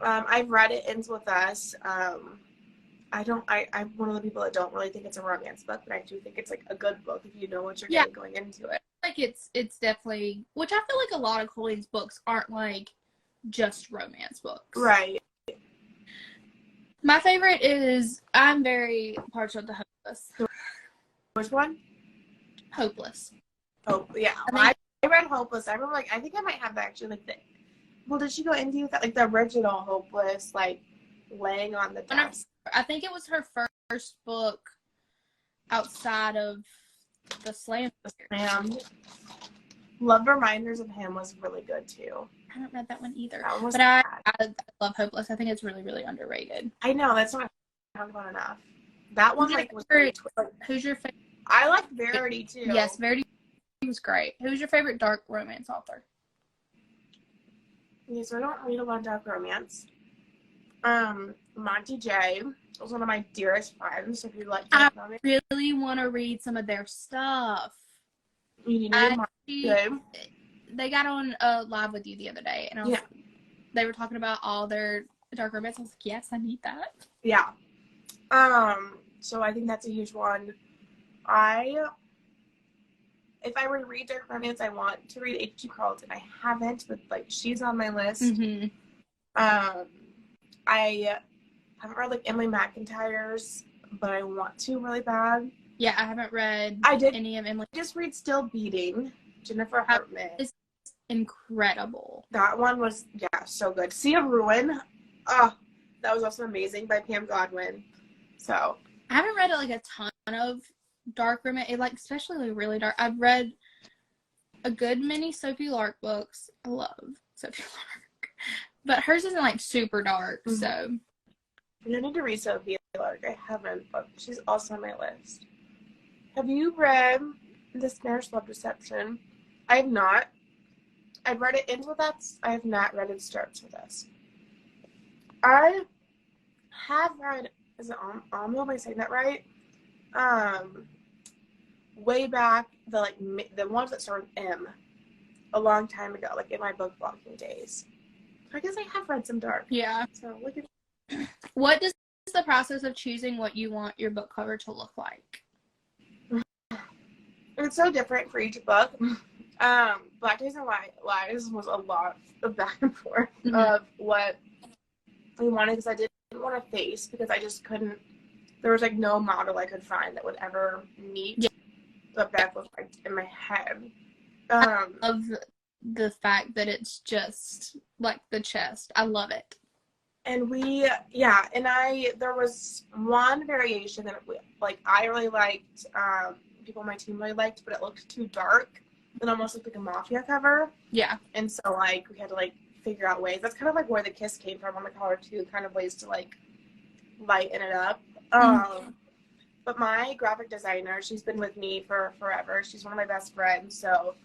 I've read It Ends With Us. I'm one of the people that don't really think it's a romance book, but I do think it's like a good book if you know what you're Yeah. getting going into it. Like it's definitely, which I feel like a lot of Colleen's books aren't like just romance books. Right. My favorite is, I'm very partial to Hopeless. Which one? Hopeless. Oh, yeah. I read Hopeless. I remember, like, I think I might have actually, like, well, did she go into that, like, the original Hopeless, like, laying on the desk? I think it was her first book outside of the Slam. Love Reminders of Him was really good, too. I haven't read that one either. That one was but I love Hopeless. I think it's really, really underrated. I know. That's not talked about enough. That one, like, was very Who's your favorite? I like Verity, too. Yes, Verity was great. Who's your favorite dark romance author? Yeah, so I don't read a lot of dark romance. Monty J was one of my dearest friends. If you like dark romance, really want to read some of their stuff. You need to read Monty J. They got on live with you the other day, and they were talking about all their dark romance. I was like, yes, I need that. Yeah. So I think that's a huge one. If I were to read dark romance, I want to read H.G. Carlton. I haven't, but like she's on my list. Mm-hmm. I haven't read like Emily McIntyre's, but I want to really bad. Yeah, I haven't read any of Emily. I just read Still Beating, Jennifer Hartman. It's incredible. That one was, so good. Sea of Ruin. Oh, that was also amazing by Pam Godwin. So I haven't read like a ton of dark romance, like especially like really dark. I've read a good many Sophie Lark books. I love Sophie Lark, but hers isn't like super dark. Mm-hmm. So I need to read Sophie Lark. I haven't, but she's also on my list. Have you read This Marriage Love Deception? I have not. I've read it ends with us. I have not read It Starts With Us. I have read, is it Almo? Am I saying that right? Way back, the ones that start with M, a long time ago, like in my book blogging days. So I guess I have read some dark. Yeah. So look at. What does the process of choosing what you want your book cover to look like? It's so different for each book. Black Days and Lies was a lot of back and forth of what we wanted, because I didn't want a face, because I just couldn't. There was like no model I could find that would ever meet what Beth looked like in my head. I love the fact that it's just like the chest. I love it. And there was one variation that I really liked, people on my team really liked, but it looked too dark and almost looked like a mafia cover. Yeah. And so like we had to like figure out ways. That's kind of like where the kiss came from on the collar too, kind of ways to like lighten it up. But my graphic designer, she's been with me for forever. She's one of my best friends, so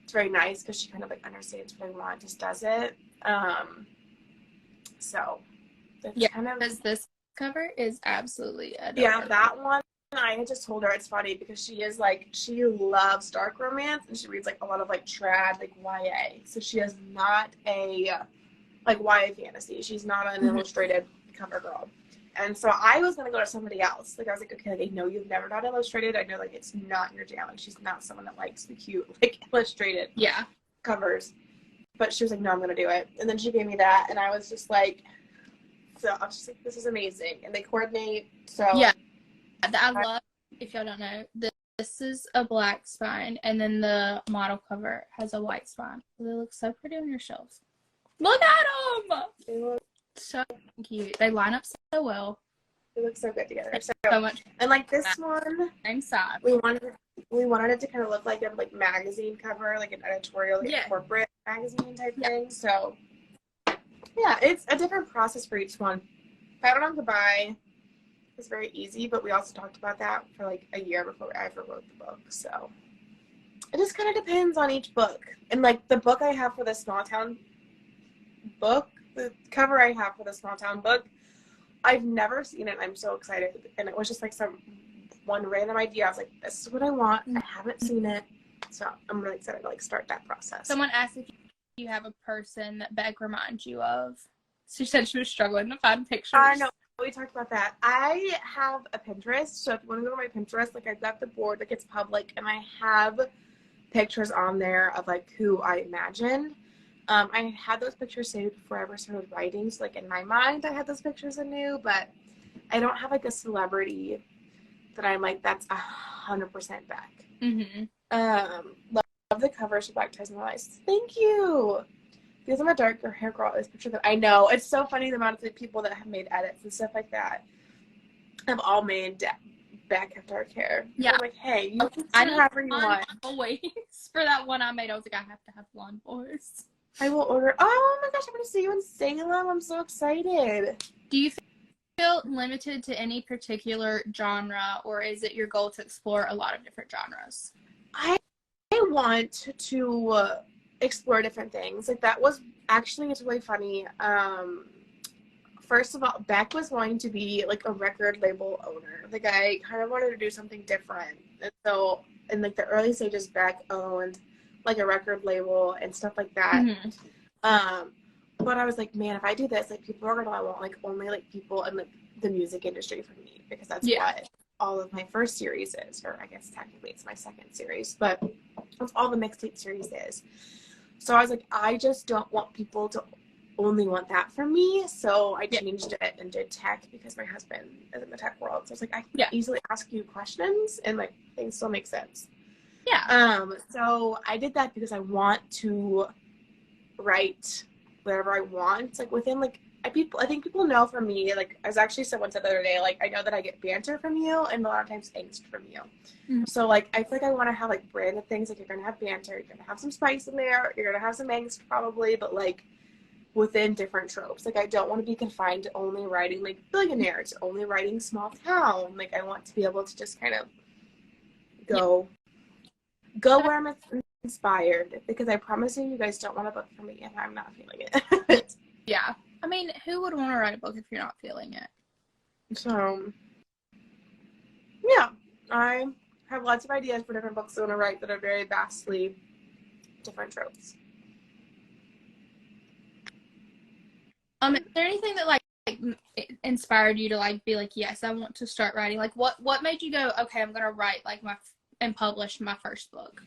it's very nice because she kind of like understands what I want, just does it. So it's kind of, because this cover is absolutely adorable. Yeah, that one I had just told her, it's funny because she loves dark romance and she reads like a lot of like trad, like YA. So she is not a like YA fantasy. She's not an illustrated cover girl. And so I was gonna go to somebody else. Like I was like, okay, like, I know you've never done illustrated. I know like it's not your jam. Like she's not someone that likes the cute like illustrated covers. But she was like, no, I'm gonna do it. And then she gave me that, and I was just like, this is amazing. And they coordinate. So yeah, I love. If y'all don't know, this is a black spine, and then the model cover has a white spine. They look so pretty on your shelves. Look at them. They look so cute. They line up so well. They look so good together. So much. And like this one, same side. We wanted it to kind of look like a like magazine cover, like an editorial, like a corporate magazine type thing. So yeah, it's a different process for each one. Pattern on Goodbye is very easy, but we also talked about that for like a year before I ever wrote the book. So it just kind of depends on each book. And like the book I have for the small town book, the cover I have for the small town book, I've never seen it. I'm so excited. And it was just like one random idea. I was like, this is what I want. I haven't seen it. So I'm really excited to like start that process. Someone asked if you have a person that Beck reminds you of. She said she was struggling to find pictures. I know. we talked about that. I have a Pinterest, so if you want to go to my Pinterest, like I've got the board, like it's public, and I have pictures on there of like who I imagine. I had those pictures saved before I ever started writing, so like in my mind I had those pictures anew, but I don't have like a celebrity that I'm like, that's 100% back. Mm-hmm. Love the covers for Baptizing the Lights. Thank you. Because I'm a darker hair girl, this picture that I know. It's so funny the amount of people that have made edits and stuff like that have all made back have dark hair. Yeah. I'm like, hey, you can do whatever you want. Always. For that one I made, I was like, I have to have blonde boys. I will order. Oh my gosh, I'm going to see you in Salem. I'm so excited. Do you feel limited to any particular genre, or is it your goal to explore a lot of different genres? I want to explore different things. Like that was actually, it's really funny. First of all, Beck was going to be like a record label owner. Like I kind of wanted to do something different. And so in like the early stages, Beck owned like a record label and stuff like that. Mm-hmm. But I was like, man, if I do this, like people are gonna want like only like people in like the music industry for me, because that's what all of my first series is, or I guess technically it's my second series, but that's all the mixtape series is. So I was like, I just don't want people to only want that from me. So I changed it and did tech, because my husband is in the tech world. So I was like, I can easily ask you questions and like things still make sense. Yeah. So I did that because I want to write whatever I want. Like within like I think people know from me, like as actually someone said the other day, like I know that I get banter from you and a lot of times angst from you. Mm-hmm. So like I feel like I want to have like branded things. Like you're gonna have banter, you're gonna have some spice in there, you're gonna have some angst probably, but like within different tropes. Like I don't want to be confined to only writing like billionaires, only writing small town. Like I want to be able to just kind of go where I'm inspired, because I promise you guys don't want a book from me if I'm not feeling it. Yeah. I mean, who would want to write a book if you're not feeling it? So, yeah, I have lots of ideas for different books I want to write that are very vastly different tropes. Is there anything that like inspired you to like be like, yes, I want to start writing? Like, what made you go, okay, I'm gonna write like and publish my first book?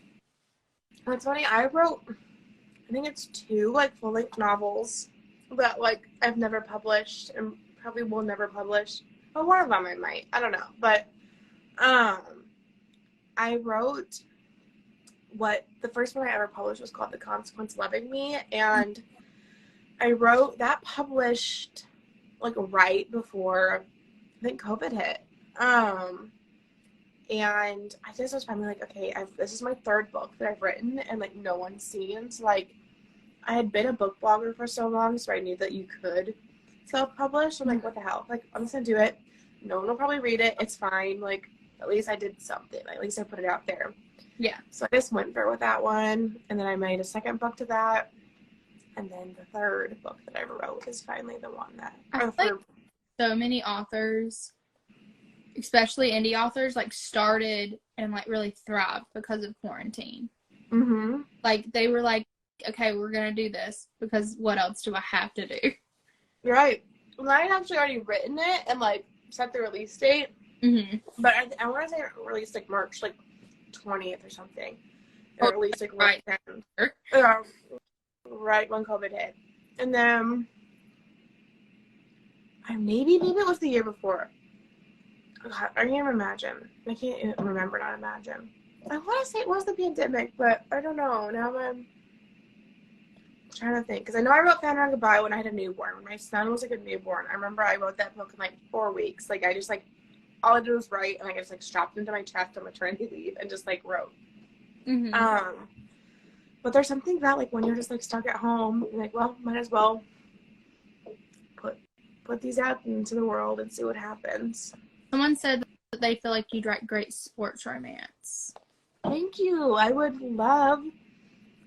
It's funny. I wrote, I think it's 2 like full-length novels that like I've never published and probably will never publish. But one of them I might. I don't know. But I wrote the first one I ever published was called The Consequence of Loving Me, and I wrote that published like right before I think COVID hit. And I just was finally like, okay, this is my 3rd book that I've written and like no one's seen. So like I had been a book blogger for so long, so I knew that you could self-publish. I'm like, what the hell? Like, I'm just gonna do it. No one will probably read it. It's fine. Like, at least I did something. At least I put it out there. Yeah. So I just went through with that one, and then I made a 2nd book to that, and then the 3rd book that I wrote is finally the one that. I feel like so many authors, especially indie authors, like started and like really thrived because of quarantine. Mm-hmm. Like they were like, okay, we're gonna do this because what else do I have to do? Right. Well, I had actually already written it and like set the release date. Mm-hmm. But I want to say it released like March like 20th or something. Or at least like right then. Right when COVID hit. And then maybe it was the year before. God, I can't imagine. I can't remember, not imagine. I want to say it was the pandemic, but I don't know. Now I'm trying to think. Because I know I wrote Found Around Goodbye when I had a newborn. When my son was like a newborn. I remember I wrote that book in like 4 weeks. Like I just like, all I did was write, and I just like strapped into my chest on maternity leave and just like wrote. Mm-hmm. But there's something about like when you're just like stuck at home, you're like, well, might as well put these out into the world and see what happens. Someone said that they feel like you'd write great sports romance. Thank you. I would love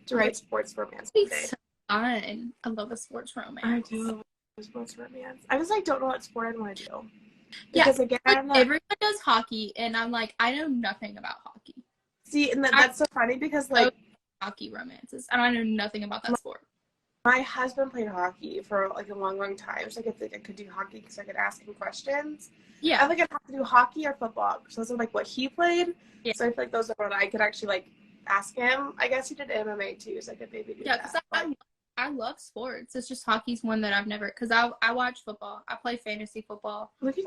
to write sports romance one day. So fun. I love a sports romance. I do love sports romance. I just like don't know what sport I'd want to do. Because again, like, everyone does hockey, and I'm like, I know nothing about hockey. See, and that's so funny because like hockey romances, and I know nothing about that sport. my husband played hockey for like a long, long time, so I could do hockey because I could ask him questions. Yeah. I think I'd have to do hockey or football, so those are like what he played. Yeah. So I feel like those are what I could actually like ask him. I guess he did MMA too, so I could maybe do that. Yeah, because I love sports. It's just hockey's one that I've never, because I watch football. I play fantasy football. Look at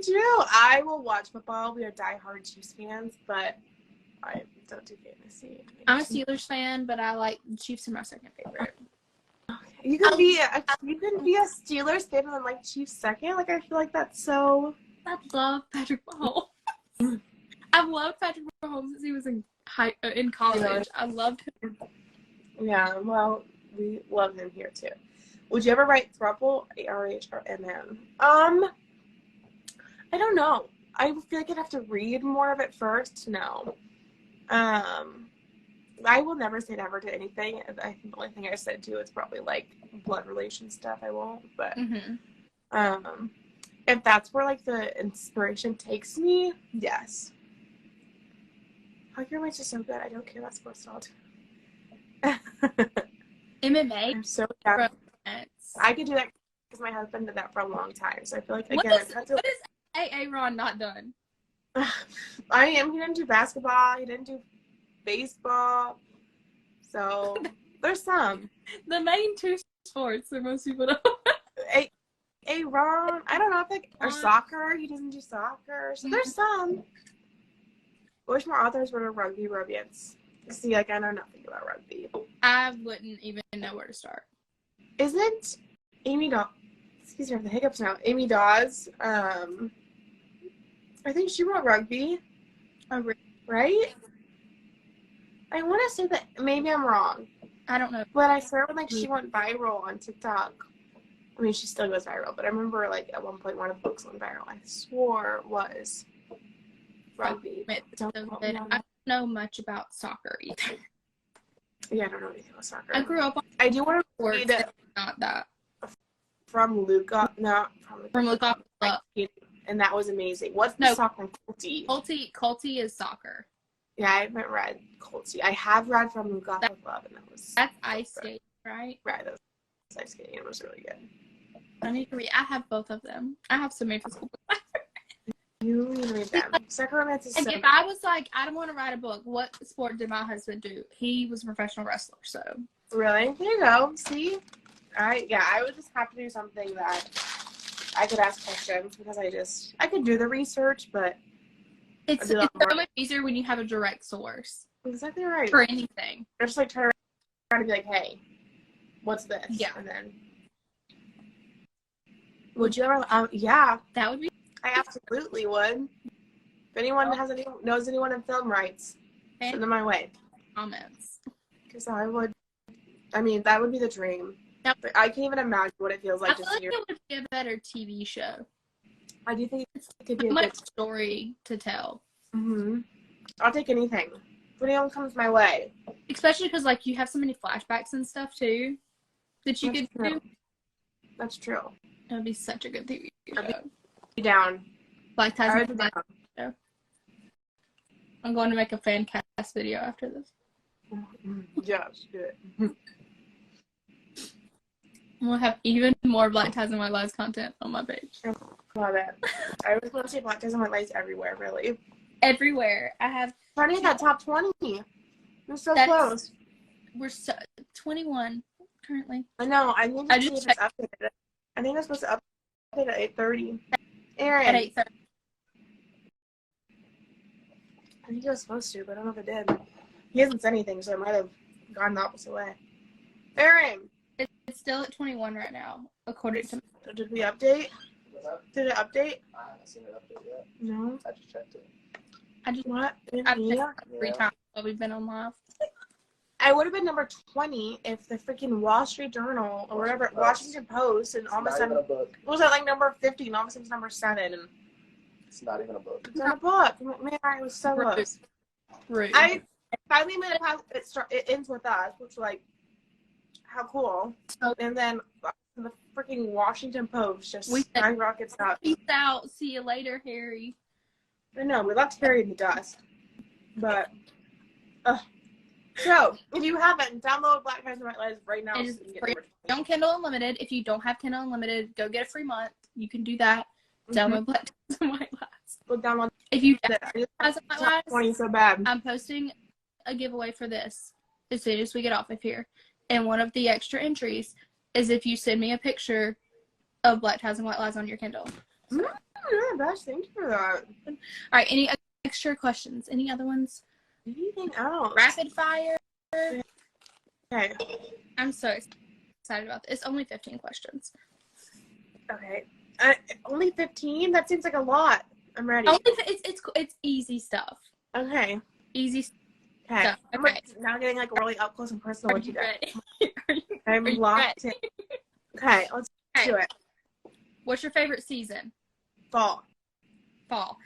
you. I will watch football. We are diehard Chiefs fans, but I don't do fantasy. I'm a Steelers fan, but I like Chiefs are my second favorite. You can be a Steelers fan and then like Chiefs second. Like I feel like that's so. I love Patrick Mahomes. I've loved Patrick Mahomes since he was in college. Yeah. I loved him. Yeah, well, we love him here too. Would you ever write throuple, ARH or MM? I don't know. I feel like I'd have to read more of it first to know. I will never say never to anything. I think the only thing I said to is probably like blood relation stuff. I won't. But if that's where like the inspiration takes me, yes. Hockey roommates are so good. I don't care about sports at all. MMA. I'm so down. I could do that because my husband did that for a long time. So I feel like again, what is AA Ron not done? He didn't do basketball. He didn't do baseball. So there's some. The main two sports that most people don't. Ron, I don't know if like or soccer. He doesn't do soccer. So there's some. I wish more authors were rugby romance. See, like I know nothing about rugby. I wouldn't even know where to start. Isn't Amy Dawes? Excuse me, I have the hiccups now. Amy Dawes. I think she wrote rugby. Oh, really? Right? I want to say that maybe I'm wrong. I don't know. But I swear when like she went viral on TikTok. I mean, she still goes viral, but I remember like at one point one of the books went viral. I swore was rugby. I don't know much about soccer either. Yeah, I don't know anything about soccer. I grew up on I do want to sports, read not that. From Luca. From Luca. And that was amazing. What's the soccer from Colty? Colty is soccer. Yeah, I haven't read Colty. I have read From Luca with Love, and that's ice skating, right? Right, that's ice skating. It was really good. I need to read. I have both of them. I have some middle school books. You need to read them. Soccer romance is so if I was like, I don't want to write a book, what sport did my husband do? He was a professional wrestler, so. Really? There you go. See? I would just have to do something that I could ask questions because I could do the research, but it's so much easier when you have a direct source. Exactly right. For anything. Just like try to be like, hey, what's this? Yeah. And then would you ever? Yeah. That would be. I absolutely would. If anyone knows anyone in film rights, send them my way. Comments. Because I would. I mean, that would be the dream. Yep. But I can't even imagine what it feels like. I feel like it would be a better TV show. I do think it could be a good story to tell. I'll take anything. If anyone comes my way. Especially because, like, you have so many flashbacks and stuff, too, that you could do. That's true. It would be such a good TV show. I'd be down. Like, show. I'm going to make a fan cast video after this. Yes, good. We'll have even more Black Ties and White Lies content on my page. Love it. I was going to say Black Ties and White Lies everywhere, really. Everywhere. I have... Funny that top 20. We're so close. We're 21 currently. I know. I need to see if it's updated. I think it's supposed to update at 8:30. Aaron. At 8:30. I think it was supposed to, but I don't know if it did. He hasn't said anything, so it might have gone the opposite way. Aaron! It's still at 21 right now, according to... Did we update? Did it update? I haven't seen it update yet. No. I just checked it. What? I've checked 3 times while we've been on live. I would have been number 20 if the freaking Wall Street Journal or whatever, Washington Post, and all of a sudden... Was that like number 50 and all of a sudden it's number 7? And it's not even a book. It's not a book. Man, I was so close. Rude. I finally made it ends with us, which like, how cool. And then the freaking Washington Post just skyrockets up. Peace out. See you later, Harry. I know, we left Harry in the dust. But, So, if you haven't, download Black Ties and White Lies right now. It is So you can free get on Kindle Unlimited. If you don't have Kindle Unlimited, go get a free month. You can do that. Download Black Ties and White Lies. Go download If you it. download Black Ties and White Lies, so bad. I'm posting a giveaway for this as soon as we get off of here. And one of the extra entries is if you send me a picture of Black Ties and White Lies on your Kindle. So. Yeah, Bash, thank you for that. All right, any extra questions? Any other ones? Anything else? Rapid fire. Okay. I'm so excited about this. It's only 15 questions. Okay. Only 15? That seems like a lot. I'm ready. It's easy stuff. Okay. Easy Okay. stuff. I'm Okay. like now getting like really up close and personal Are with you you guys. ready? I'm Are you locked ready? in. Okay, let's Okay. do it. What's your favorite season? Fall. Fall.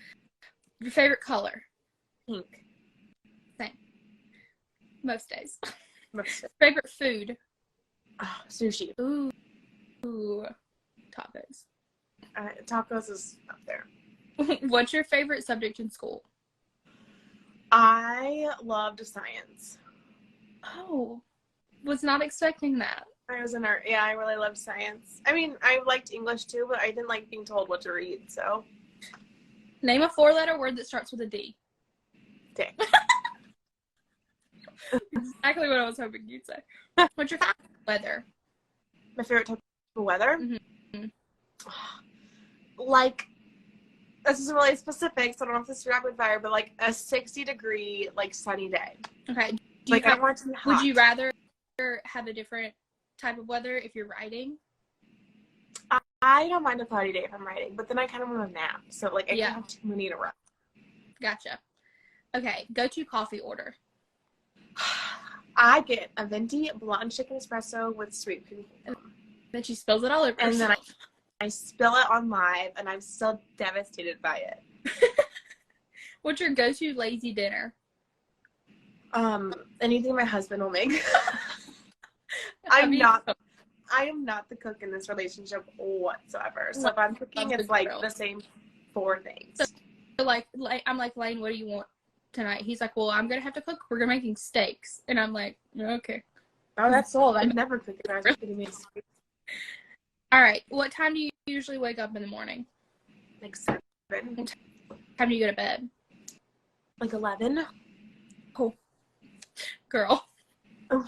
Your favorite color? Pink. Same. Most days. Most of it. Favorite food? Oh, sushi. Ooh. Tacos. Tacos is up there. What's your favorite subject in school? I loved science. Oh, was not expecting that. I was an art. Yeah, I really loved science. I mean, I liked English too, but I didn't like being told what to read. So, Name a 4-letter word that starts with a D. dick. Exactly what I was hoping you'd say. What's your favorite weather? My favorite type of weather. Mm-hmm. Like, this is really specific, so I don't know if this is rapid fire, but like a 60-degree like sunny day. Okay. Like, I don't want it to be hot. Would you rather have a different type of weather if you're writing? I don't mind a cloudy day if I'm writing, but then I kind of want a nap. So, like, I can't have too many in a row. Gotcha. Okay. Go-to coffee order. I get a venti blonde chicken espresso with sweet cream. Then she spills it all over And then herself. I spill it on live, and I'm still devastated by it. What's your go-to lazy dinner? Anything my husband will make. I am not the cook in this relationship whatsoever. So if I'm cooking, it's like the same 4 things. So like I'm like, Lane, what do you want tonight? He's like, well, I'm gonna have to cook. We're gonna making steaks, and I'm like, okay. Oh, that's sold. I've never cooked it. I was cooking me steaks. All right. What time do you usually wake up in the morning? Like 7. What time do you go to bed? Like 11. Cool. Girl. Oh.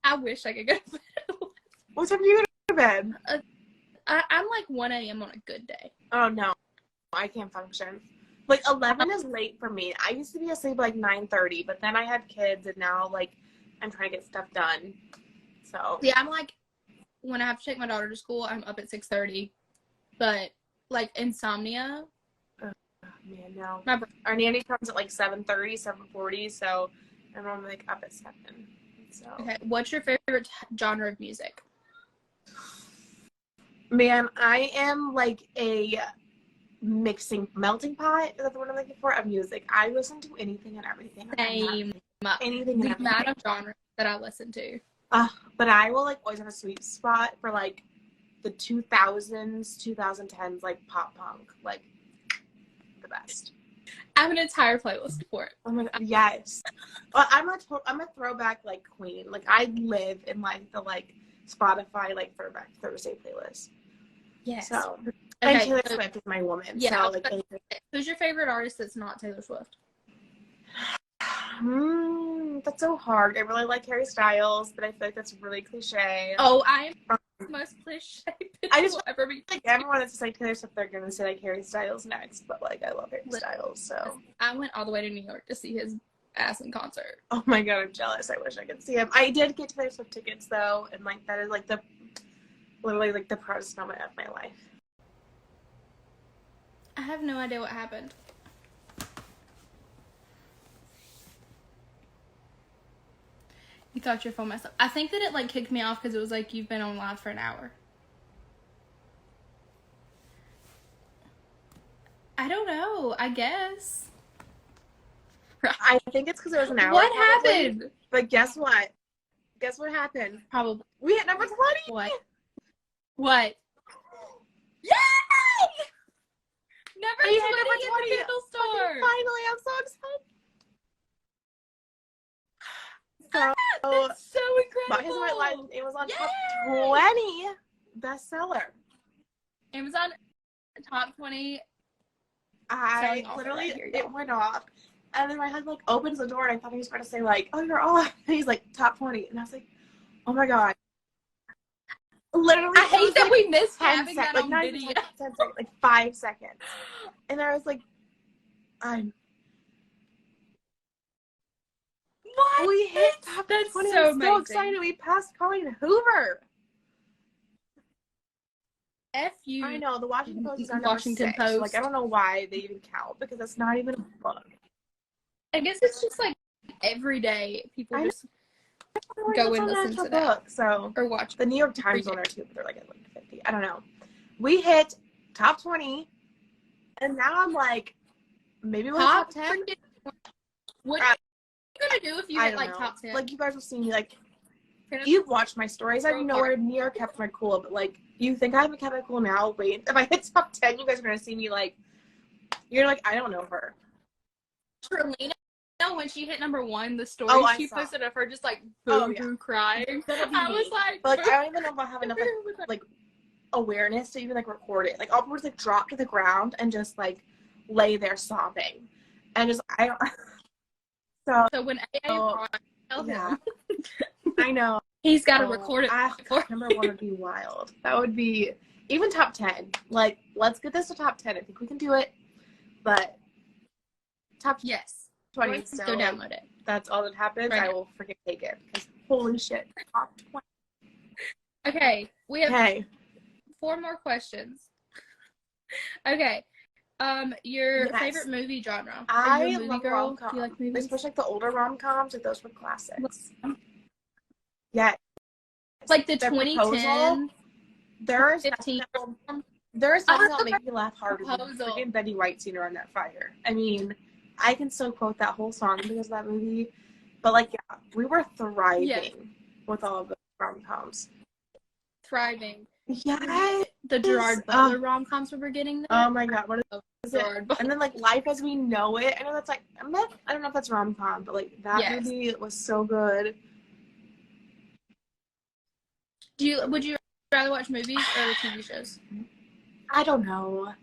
I wish I could go to bed. What time do you go to bed? I'm like 1 a.m. on a good day. Oh, no. I can't function. Like, 11 is late for me. I used to be asleep like 9:30, but then I had kids, and now, like, I'm trying to get stuff done. So. Yeah, I'm like, when I have to take my daughter to school, I'm up at 6:30. But, like, insomnia. Oh, man, no. My brain. Our nanny comes at like 7:30, 7:40, so I'm normally like up at 7. So. Okay, what's your favorite genre of music? Man, I am like a melting pot. Is that the word I'm looking for? Of music. I listen to anything and everything. Same. Anything and The everything. amount of genres that I listen to. But I will like always have a sweet spot for like the 2000s, 2010s, like pop punk, like the best. I have an entire playlist for it. Oh my god, yes. Well, I'm a throwback like queen. Like I live in like the like Spotify like throwback Thursday playlist. Yes. So Okay, and Taylor so- Swift is my woman. Yeah, So like who's your favorite artist that's not Taylor Swift? that's so hard. I really like Harry Styles, but I feel like that's really cliche. Oh, I am the most cliche bitch I just will ever be. like everyone that's just like Taylor Swift, they're gonna say like Harry Styles next, but like I love Harry Styles, so I went all the way to New York to see his ass in concert. oh my god, I'm jealous. I wish I could see him. I did get Taylor Swift tickets though, and like that is like literally like the proudest moment of my life. I have no idea what happened. You thought your phone messed up. I think that it like kicked me off because it was like you've been on live for an hour. I don't know. I guess. I think it's because it was an hour. What probably. happened? But guess what? Guess what happened? Probably. We hit number 20. What? What? Yay! Number We 20 hit number in the 20. Kindle store. Finally, I'm so excited. That's so bought his White incredible. Lies. It was on Yay! top 20 bestseller. Amazon top 20. I Selling author literally, right here, it y'all. went off. And then my husband like opens the door and I thought he was going to say like, oh, you're off. And he's like, top 20. And I was like, oh my God. Literally, I hate that we missed 10 having that like, on not even video. 10 seconds, like 5 seconds. And I was like, What? we hit top That's 20. so I'm so amazing. excited. We passed Colleen Hoover. F you. I know, the Washington Post is our Washington number 6. Post. Like, I don't know why they even count because that's not even a book. I guess it's just like every day people just go and listen to that. Book, so or watch the New York Times on there too, but they're like at like 50. I don't know. We hit top 20, and now I'm like, maybe we'll top have 10. What are you gonna do if you I hit don't like know. top 10? Like you guys will see me like. You've watched my stories. I've nowhere near kept my cool, but like, you think I haven't kept my cool now? Wait, if I hit top 10, you guys are gonna see me like, you're like, I don't know her. Trelina, when she hit number 1, the story she posted of her just like boo crying. I was like, but like, I don't even know if I have enough like awareness to even like record it. Like, I'll just like drop to the ground and just like lay there sobbing, and just I don't. So when AA tell him, I know he's got to record it. Number 1 would be wild. That would be even top 10. Like, let's get this to top 10. I think we can do it. But top 20. So go download it. That's all that happens. Right I will freaking take it because holy shit, top 20. Okay, we have 4 more questions. Okay. Your favorite movie genre? Are you a movie girl? Rom-com. Do you like movies? Especially like the older rom-coms, like those were classics. Yeah. Like the 2010. There is 15. There is something that'll make me laugh harder than freaking Betty White seeing her on that fire. I mean, I can still quote that whole song because of that movie. But like, yeah, we were thriving with all of the rom-coms. Thriving. Yeah. The Gerard Butler rom-coms we were getting there. Oh my God, what is it? And then like Life as We Know It. I know that's like, I don't know if that's rom-com, but like that movie was so good. Would you rather watch movies or TV shows? I don't know.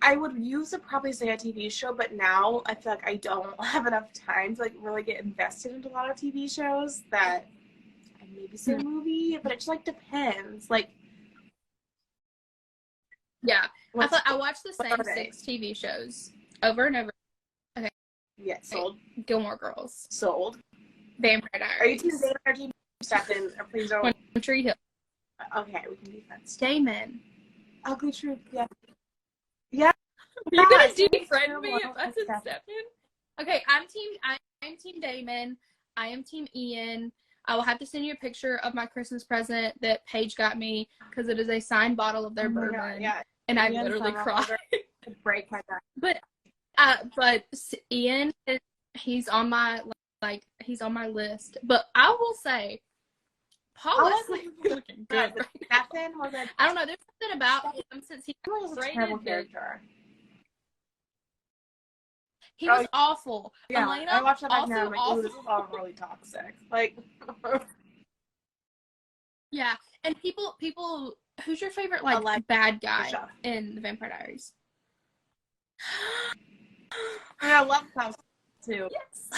I would used to probably say a TV show, but now I feel like I don't have enough time to like really get invested into a lot of TV shows that I maybe say a movie, but it just like depends. Like, yeah, I watched the same 6 TV shows over and over. Okay. Yeah, sold. Gilmore Girls. Sold. Vampire Diaries. Are you team Damon or team Stefan? Or please don't. One Tree Hill. Okay, we can be friends. Damon. Ugly Truth. Yeah. Yeah. You're gonna defriend me if I said Stefan? Okay, I'm team Damon. I am team Ian. I will have to send you a picture of my Christmas present that Paige got me because it is a signed bottle of their bourbon. God, yeah. And I literally cried. Break my back. But Ian, he's on my list. But I will say, Paul Wesley looking good. Stefan was I don't know. There's something about him since he was a terrible character. He was awful. Yeah, Elena, I watched that back now. I'm like, awful. ooh, this is all really toxic. Like, yeah. And people. Who's your favorite bad guy in the Vampire Diaries? I love Klaus too. Yes.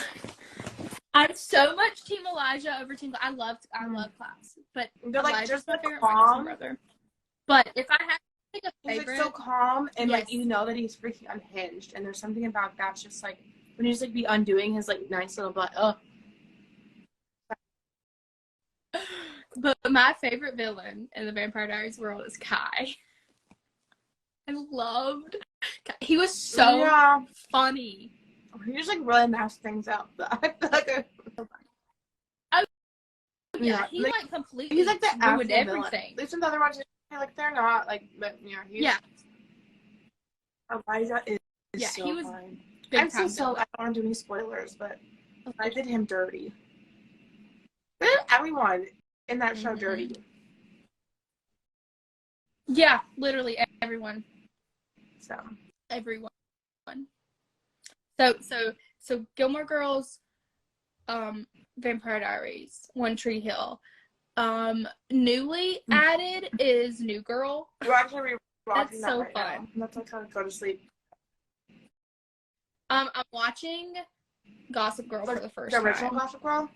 I'm so much team Elijah over team. I love Klaus, but they're like Elijah's just my like favorite calm. brother. But if I had to pick a He's favorite, like so calm and like you know that he's freaking unhinged, and there's something about that's just like when he's like be undoing his like nice little butt. But my favorite villain in the Vampire Diaries world is Kai. I loved Kai. He was so funny. He just like really messed things up. I feel like he like completely he's like the ruined everything. At least in the other ones, like they're not like, but Elijah is so he was fine. I'm so I don't want to do any spoilers, but I did him dirty. They did everyone in that show dirty. Yeah, literally everyone. So everyone. So Gilmore Girls, Vampire Diaries, One Tree Hill. Newly added is New Girl. We're actually rewatching That's that so right fun. now. That's like how to go to sleep. I'm watching Gossip Girl for the first The original time. Gossip Girl?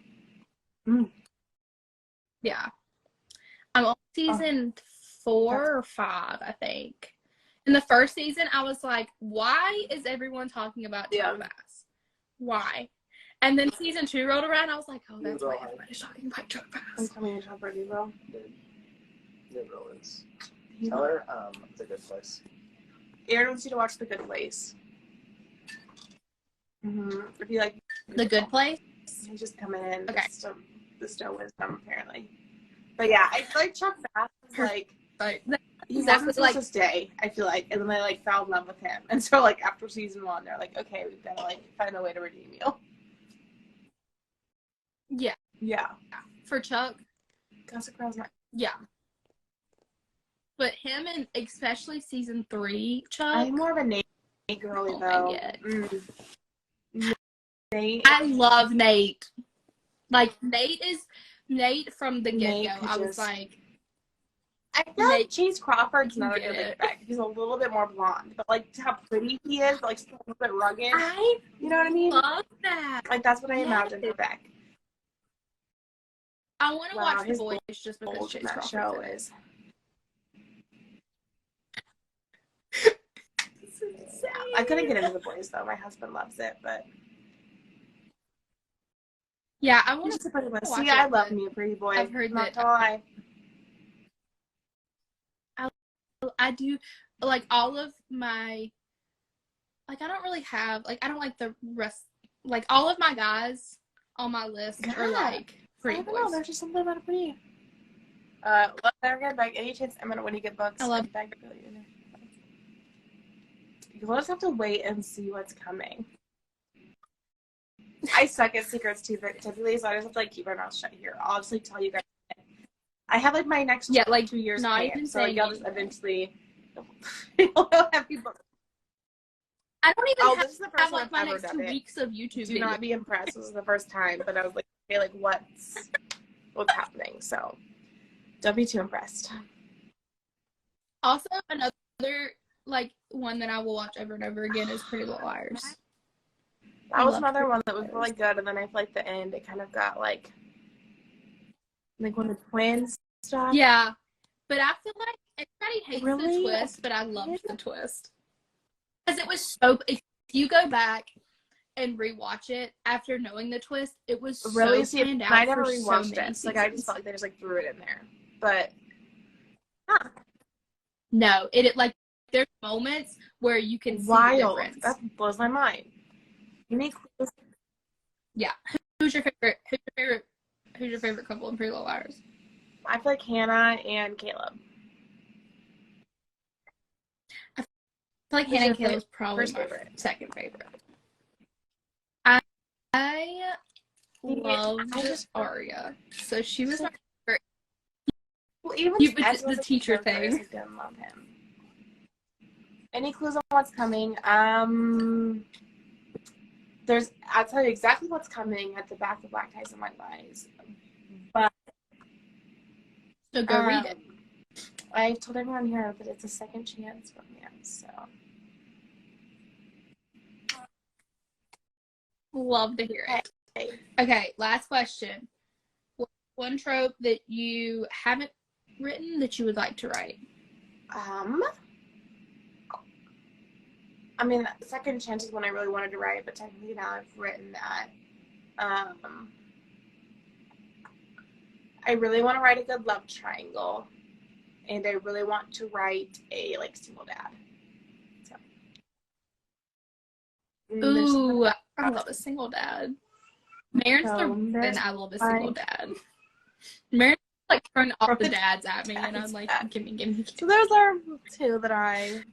Yeah. I'm on season 4 or 5, I think. In the first season, I was like, why is everyone talking about Chuck Bass? Why? And then season 2 rolled around, I was like, oh, that's why everybody's talking about Chuck Bass. I'm coming to talk about New Girl. New Girl is. Tell her it's a good place. Aaron wants you to watch The Good Place. If you like The Good Place? He's just coming in. Okay. The Stowe wisdom, apparently. But yeah, I feel like Chuck Bass is like, he wasn't supposed to stay, I feel like. And then they like fell in love with him. And so like after season 1, they're like, okay, we've got to like find a way to redeem you. Yeah. Yeah. For Chuck? Gossip Girl's not. Yeah. But him and especially season 3, Chuck. I'm more of a Nate girly though. Nate. I love Nate. Like Nate from the get-go. I was like, I feel like Chase Crawford's not a good big back. He's a little bit more blonde, but like how pretty he is, but like still a little bit rugged. You know what I mean? Love that. Like that's what I imagine for Beck. I want to watch The Boys just because Chase Crawford show is. I couldn't get into The Boys though. My husband loves it, but yeah, I want to watch it. See, I love me a pretty boy. I've heard not that. To lie. I do like all of my. Like I don't really have like I don't like the rest. Like all of my guys on my list are like pretty boys. I don't know. There's just something about a pretty. Let her get back. Any chance I'm gonna when you get books. I love back. We'll just have to wait and see what's coming. I suck at secrets too, typically, so I just have to like keep my mouth shut here. I'll just like tell you guys. I have like my next like 2 years not planned, even so like, saying I'll just eventually have people. I don't even this is the first have time like my I've ever next done 2 it. weeks of YouTube. Do not be impressed. This is the first time, but I was like, okay, like what's happening? So don't be too impressed. Also, another like one that I will watch over and over again is Pretty Little Liars. That was another one that was really good, and then I feel like the end it kind of got like when the twins stuff. Yeah, but I feel like everybody hates Really? the twist, but I loved the twist because it was so. If you go back and rewatch it after knowing the twist, it was really so planned out. I never for rewatched so many it. Like I just felt like they just like threw it in there, but no, it like there's moments where you can see the difference. That blows my mind. Unique. Yeah. Who's your favorite? Who's your favorite couple in Pretty Little Liars? I feel like Hannah and Caleb. I feel like Hannah and Caleb is probably my second favorite. I loved Aria, so she was my favorite. Well, even the teacher thing. I didn't love him. Any clues on what's coming? I'll tell you exactly what's coming at the back of Black Ties and White Lies. But so go read it. I told everyone here that it's a second chance romance, so love to hear it. Okay, last question. One trope that you haven't written that you would like to write? I mean, second chance is one I really wanted to write, but technically now I've written that. I really want to write a good love triangle, and I really want to write a single dad. So. Ooh, I love a single dad. Maren's the I love a single dad. Maren's like throwing all the dads at me, and I'm like, give me. So those are 2 that I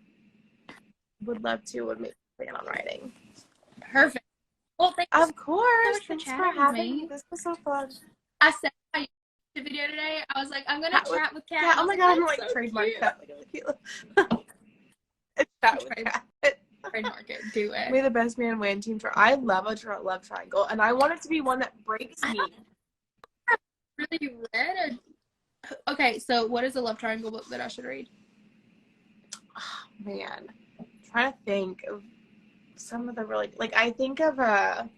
would love to would make plan on writing. Perfect. Well, of course. Thanks for having me. This was so fun. I said my YouTube video today. I was like, I'm gonna chat with Kat. Yeah, oh my god, I'm like trademark that. It's chat with Kat. trademark it. Do it. May the best man win. Team Triangle. I love a love triangle, and I want it to be one that breaks me. Really read? Okay, so what is a love triangle book that I should read? Oh, man, I'm trying to think of some of the really, like, I think of a,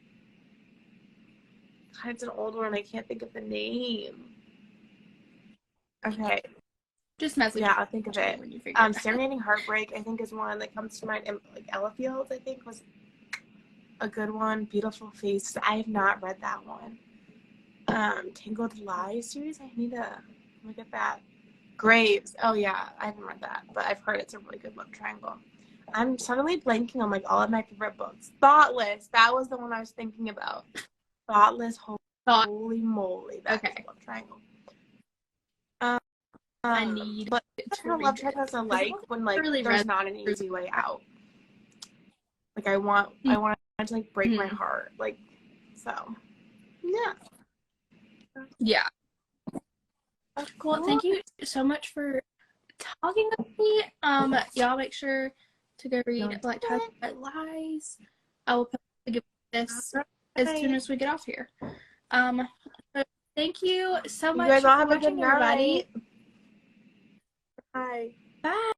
it's an old one. I can't think of the name. Okay. Just message. Yeah, I'll think of it. When you figure it out. Serenading Heartbreak, I think, is one that comes to mind. And, like, Ella Fields, I think, was a good one. Beautiful Face. I have not read that one. Tangled Lies series. I need to look at that. Graves. Oh yeah, I haven't read that, but I've heard it's a really good love triangle. I'm suddenly blanking on like all of my favorite books. Thoughtless. That was the one I was thinking about. Thoughtless. Holy moly. That's a love triangle. I need. But love triangles are like when like really there's not an easy way out. Like I want it to like break my heart. Like so. Yeah. Yeah. Well, thank you so much for talking with me. Y'all make sure to go read Black Tie Lies. I will post this as soon as we get off here. So thank you so much You guys all for have a watching, good night. everybody. Bye. Bye.